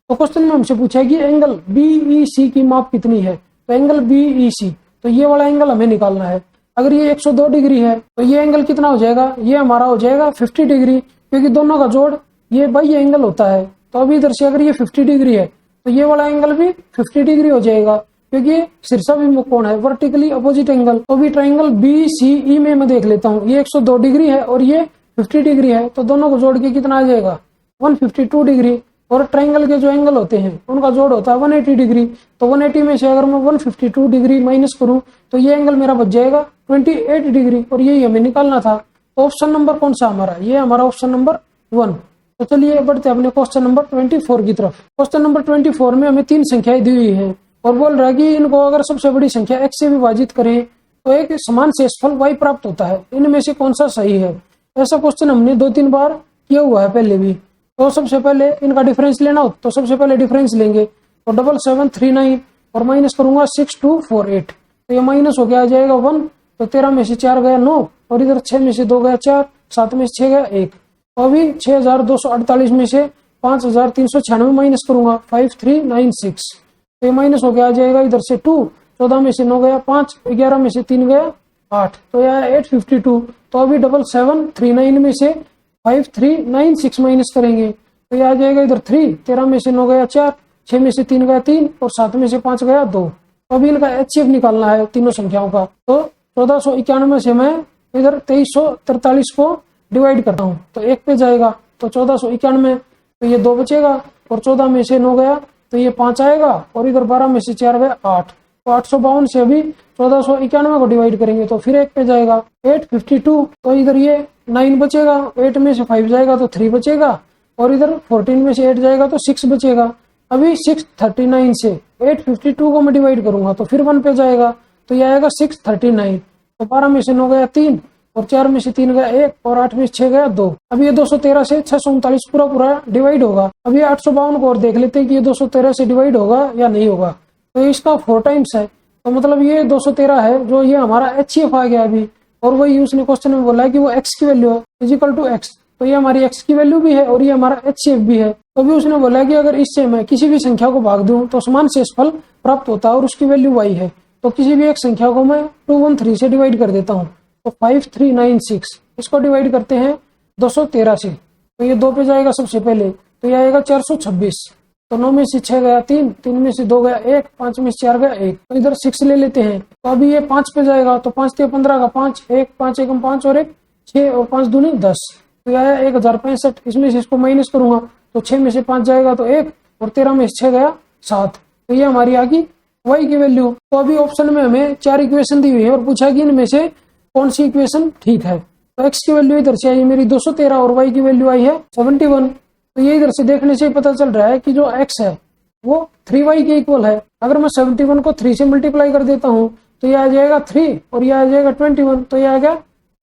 तो क्वेश्चन में हमसे पूछा है कि एंगल BEC की माप कितनी है। तो एंगल BEC, तो ये वाला एंगल हमें निकालना है। अगर ये 102 डिग्री है तो ये एंगल कितना हो जाएगा, ये हमारा हो जाएगा 50 डिग्री, क्योंकि दोनों का जोड़ ये बाह्य एंगल होता है। तो अभी इधर से अगर ये 50 डिग्री है तो ये वाला एंगल भी 50 डिग्री हो जाएगा, क्योंकि ये शीर्षाभिमुख कोण है, वर्टिकली अपोजिट एंगल। तो भी ट्राइंगल BCE में मैं देख लेता हूँ, ये 102 डिग्री है और ये 50 डिग्री है, तो दोनों को जोड़ के कितना आ जाएगा 152 डिग्री। और ट्राइंगल के जो एंगल होते हैं उनका जोड़ होता है 180 डिग्री। तो 180 में से अगर मैं 152 डिग्री माइनस करूं तो ये एंगल मेरा बच जाएगा 28 डिग्री, और यही हमें निकालना था। तो ऑप्शन नंबर कौन सा हमारा, ये हमारा ऑप्शन नंबर 1। तो चलिए बढ़ते अपने क्वेश्चन नंबर 24 की तरफ। क्वेश्चन नंबर 24 में हमें 3 संख्याएं दी हुई है और बोल रहा है कि इनको अगर सबसे बड़ी संख्या x से विभाजित करें तो एक समान शेषफल y प्राप्त होता है, इनमें से कौन सा सही है। ऐसा क्वेश्चन हमने 2-3 बार किया हुआ है पहले भी। तो सबसे पहले इनका डिफरेंस लेना हो तो सबसे पहले डिफरेंस लेंगे, तो 7739 और माइनस करूंगा 6248, तो ये माइनस हो गया आ जाएगा 1। तो 13 में से 4 गया 9, और इधर 6 में से 2 गया 4, 7 में से 6 गया 1। तो अभी 6248 में से 5396 माइनस करूंगा 5396, तो ये माइनस हो गया आ जाएगा इधर से 2। 14 में से 9 गया 5, 11 में से 3 गया 8, तो यह 852। तो अभी 7739 में से 5396 माइनस करेंगे तो ये आ जाएगा इधर 3। 13 में से 9 गया 4, 6 में से 3 गया 3 और 7 में से 5 गया 2। तो अभी इनका HCF निकालना है तीनों संख्याओं का। तो 1491 से मैं इधर 2343 को डिवाइड करता हूँ तो 1 पे जाएगा, तो 1491 तो ये 2 बचेगा, और 14 में से 9 गया तो ये 5 आएगा, और इधर 12 में से 4 गया 8। तो 852 से अभी 1491 को डिवाइड करेंगे तो फिर 1 पे जाएगा 852, तो इधर ये 9 बचेगा, 8 में से 5 जाएगा तो 3 बचेगा, और इधर 14 में से 8 जाएगा तो 6 बचेगा। अभी 639 से 852 को मैं डिवाइड करूंगा तो फिर 1 पे जाएगा, तो ये आएगा 639। तो 12 में से 9 गया 3, और 4 में से 3 गया 1, और 8 में से 6 गया 2। अब ये 213 से 639 पूरा डिवाइड होगा। अब ये 852 को और देख लेते हैं कि ये 213 से डिवाइड होगा या नहीं होगा। तो इसका 4 टाइम्स है, तो मतलब ये 213 है जो ये हमारा HCF आ गया अभी। और वही उसने क्वेश्चन में बोला है कि वो x की वैल्यू है इजिकल टू x, तो ये हमारी x की वैल्यू भी है और ये हमारा HCF भी है। तो भी उसने बोला कि अगर इससे मैं किसी भी संख्या को भाग दूं तो समान शेषफल प्राप्त होता है और उसकी वैल्यू y है। तो किसी भी एक संख्या को मैं 213 से डिवाइड कर देता हूँ, तो 5396 इसको डिवाइड करते हैं 213 से, तो ये 2 पे जाएगा सबसे पहले, तो ये आएगा 426, तो 9 में से 6 गया 3, 3 में से 2 गया 1, 5 में से 4 गया 1। तो इधर 6 ले लेते हैं, तो अभी ये 5 पे जाएगा, तो 5 × 15 का 5, 1 5 एकम 5 और 1 6 और 5 दूनी 10, तो आया 1065। इसमें से इसको माइनस करूंगा तो 6 में से 5 जाएगा तो 1 और 13 में से 6 गया 7। तो ये हमारी आ गई y की वैल्यू। तो अभी ऑप्शन में हमें 4 इक्वेशन दी हुई है और पूछा कि इनमें से कौन सी इक्वेशन ठीक है। तो x की वैल्यू इधर से आई मेरी 213 और y की वैल्यू आई है 71। तो ये इधर से देखने से पता चल रहा है कि जो x है वो 3y के इक्वल है। अगर मैं 71 को 3 से मल्टीप्लाई कर देता हूँ तो ये आ जाएगा 3 और ये आ जाएगा 21, तो ये आ गया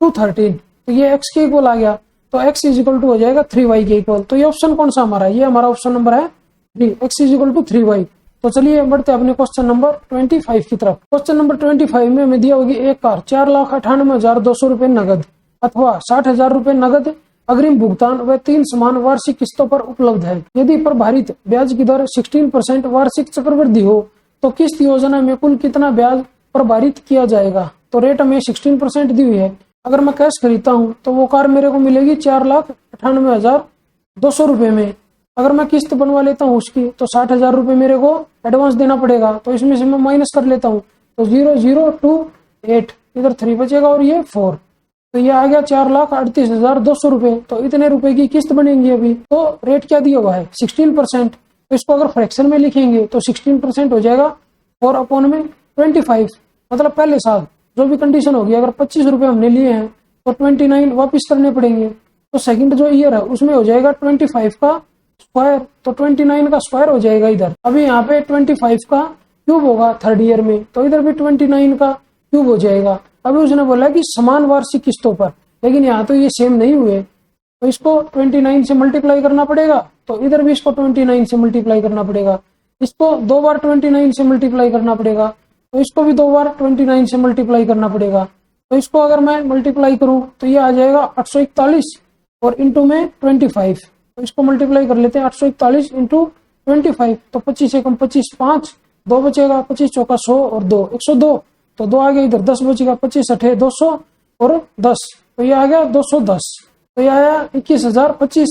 213। तो ये x के इक्वल आ गया, तो x इज इक्वल टू हो जाएगा 3y के इक्वल। तो ये ऑप्शन कौन सा हमारा, ये हमारा ऑप्शन नंबर है 3, x is equal to 3y। तो चलिए बढ़ते अपने क्वेश्चन नंबर 25 की तरफ। क्वेश्चन नंबर 25 में हमें दिया होगी एक कार 4,98,200 रुपए नगद अथवा 60,000 रुपए नगद अग्रिम भुगतान व 3 समान वार्षिक किस्तों पर उपलब्ध है। यदि प्रभारित ब्याज की दर 16% वार्षिक चक्रवृद्धि हो तो किस्त योजना में कुल कितना ब्याज प्रभारित किया जाएगा। तो रेट हमें 16% दी हुई है। अगर मैं कैश खरीदता हूँ तो वो कार मेरे को मिलेगी 4,98,200 रुपए में। अगर मैं किस्त बनवा लेता हूँ उसकी तो 60,000 रुपए मेरे को एडवांस देना पड़ेगा। तो इसमें से मैं माइनस कर लेता हूँ, तो 0028 इधर 3 बचेगा और ये 4, तो ये आ गया 4,38,200 रुपए। तो इतने रुपए की किस्त बनेगी अभी। तो रेट क्या दिया हुआ है 16%। तो इसको अगर फ्रैक्शन में लिखेंगे तो 16% हो जाएगा 4/25, मतलब पहले साल जो भी कंडीशन होगी। अगर 25 रुपए हमने लिए हैं तो 29 वापिस करने पड़ेंगे। तो सेकंड जो ईयर है उसमें हो जाएगा 25 का स्क्वायर, तो 29 का स्क्वायर हो जाएगा इधर। अभी यहाँ पे 25 का क्यूब होगा थर्ड ईयर में, तो इधर भी 29 का क्यूब हो जाएगा। अभी उसने बोला कि समान वार्षिक किस्तों पर, लेकिन यहाँ तो ये सेम नहीं हुए, तो इसको 29 से मल्टीप्लाई करना पड़ेगा। तो इधर भी इसको 29 से मल्टीप्लाई करना पड़ेगा। इसको 2 बार 29 से मल्टीप्लाई करना पड़ेगा, तो इसको भी 2 बार 29 से मल्टीप्लाई करना पड़ेगा। तो इसको अगर मैं मल्टीप्लाई करूं तो ये आ जाएगा 841 और इंटू में 25। तो इसको मल्टीप्लाई कर लेते हैं 841 इंटू 25। तो 25 एकम 25 5, 2 बचेगा, 25 चौका 100 और 2 102, तो 2 आ गया इधर, 10 बचेगा, 25 अठे 200 और 10, तो ये आ गया 210। तो ये आया 21,025।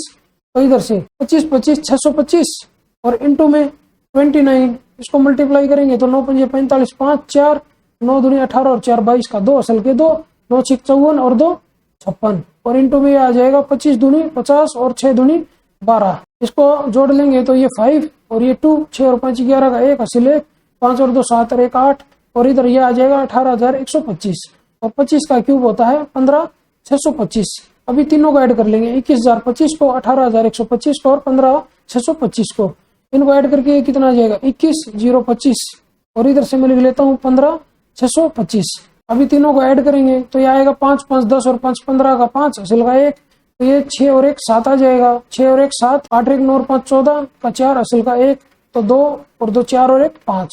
तो इधर से 25 25 625 और इंटू में 29, इसको मल्टीप्लाई करेंगे तो 9 पंजे 45, 5 4 9 दूनी 18 और 4 22 का 2 असल के 2, 9 6 54 और 2 56 और इंटू में आ जाएगा 25 दूनी 50 और 6 दूनी 12। इसको जोड़ लेंगे तो ये 5 और ये 2, 6 और 5 11 का 1 हासिल 1, 5 और 2 7 और 1 8 और इधर ये आ जाएगा 18,125 और 25 का क्यूब होता है 15,625। अभी तीनों को ऐड कर लेंगे, 21,025 को, 18,125 को और 15,625 को। इनको ऐड करके ये कितना आ जाएगा 21,025 और इधर से मैं लिख लेता हूँ 15,625। अभी तीनों को ऐड करेंगे तो ये आएगा 5 5 10 और 5 15 का 5 हासिल का 1, तो ये 6 और 1 7 आ जाएगा, 6 और 1 7, 8 1 9 और 5 14 का 4 हासिल का 1, तो 2 और 2 4 और 1 5,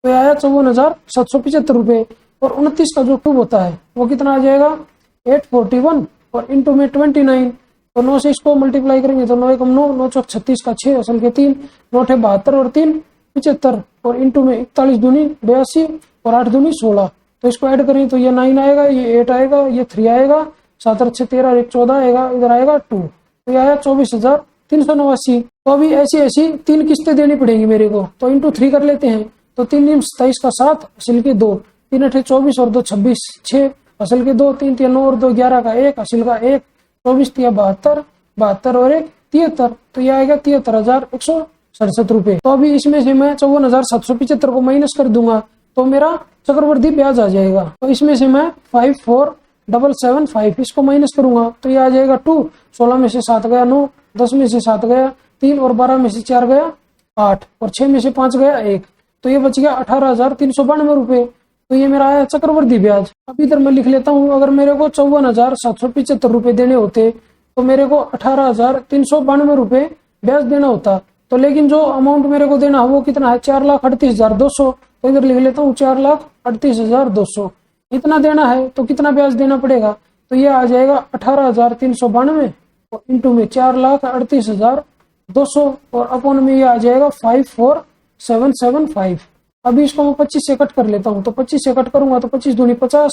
तो ये आया 54,775 रुपए। और 29 का जो क्यूब होता है वो कितना आ जाएगा 841 और इंटू में 29, तो 9 से इसको मल्टीप्लाई करेंगे तो 9 एकम 9, 9 चौक 36 का 6 असल के 3, 9 अठे 72 और 3 75 और इंटू में 41 दूनी 82 और 8 दूनी 16। तो इसको ऐड करें तो ये 9 आएगा, ये 8 आएगा, ये 3 आएगा, 7 और 6 13 और 1 14 आएगा, इधर आएगा 2, तो ये आया 24,389। तो अभी ऐसी 3 किस्तें देनी पड़ेंगी मेरे को, तो इंटू 3 कर लेते हैं। तो 3 × 27 का 7 असल के 2, 3 अठे 24 और 2 26 6 असल के 2, 3 3 9 और 2 11 का 1 असल का 1, 24 3 72 72 और 1 73, तो ये आएगा 73,167 रुपए। तो अभी इसमें से मैं 54,775 को माइनस कर दूंगा तो मेरा चक्रवृद्धि ब्याज आ जाएगा। तो इसमें से मैं 54,775 इसको माइनस करूंगा तो ये आ जाएगा 2, 16 में से 7 गया 9, 10 में से 7 गया 3 और 12 में से 4 गया 8 और 6 में से 5 गया 1, तो ये बच गया 18,392 रुपए। तो ये मेरा आया चक्रवृद्धि ब्याज। अब इधर मैं लिख लेता हूँ, अगर मेरे को 54,775 रुपए देने होते तो मेरे को 18,392 रुपए ब्याज देना होता। तो लेकिन जो अमाउंट मेरे को देना है वो कितना है 4,38,200। तो इधर लिख लेता हूँ 4,38,200 इतना देना है, तो कितना ब्याज देना पड़ेगा, तो ये आ जाएगा 18,392 और इंटू में 4,38,200 और अपॉन में ये आ जाएगा 54,775। अभी इसको मैं 25 से कट कर लेता हूँ, तो 25 से कट करूंगा तो 25 दूनी 50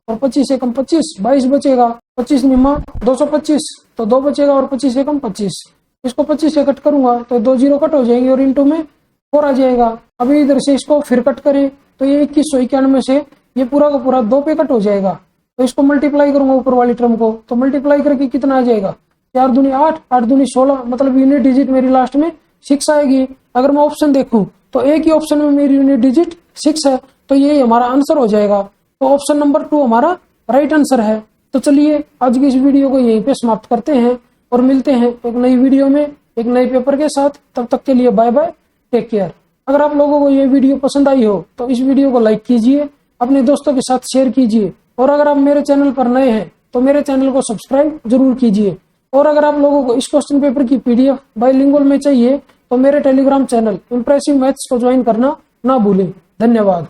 और 25 एकम 25 22 बचेगा, 25 निम्मा 225, तो 2 बचेगा और 25 एकम 25, इसको 25 से कट करूंगा तो 2 जीरो कट हो जाएंगे और इंटू में 4 आ जाएगा। अभी इधर से इसको फिर कट करें तो ये 2191 से ये पूरा का पूरा 2 पे कट हो जाएगा। तो इसको मल्टीप्लाई करूंगा ऊपर वाली टर्म को, तो मल्टीप्लाई करके कितना आ जाएगा, 4 दूनी 8, 8 दूनी 16, मतलब यूनिट डिजिट मेरी लास्ट में 6 आएगी। अगर मैं ऑप्शन देखूं तो एक ही ऑप्शन में मेरी यूनिट डिजिट 6 है, तो ये हमारा आंसर हो जाएगा। तो ऑप्शन नंबर 2 हमारा राइट आंसर है। तो चलिए आज की इस वीडियो को यहीं पे समाप्त करते हैं और मिलते हैं एक नई वीडियो में एक नए पेपर के साथ। तब तक के लिए बाय बाय, टेक केयर। अगर आप लोगों को ये वीडियो पसंद आई हो तो इस वीडियो को लाइक कीजिए, अपने दोस्तों के साथ शेयर कीजिए, और अगर आप मेरे चैनल पर नए हैं तो मेरे चैनल को सब्सक्राइब जरूर कीजिए। और अगर आप लोगों को इस क्वेश्चन पेपर की PDF बाइलिंगुअल में चाहिए तो मेरे टेलीग्राम चैनल इंप्रेसिव मैथ्स को ज्वाइन करना ना भूलें। धन्यवाद।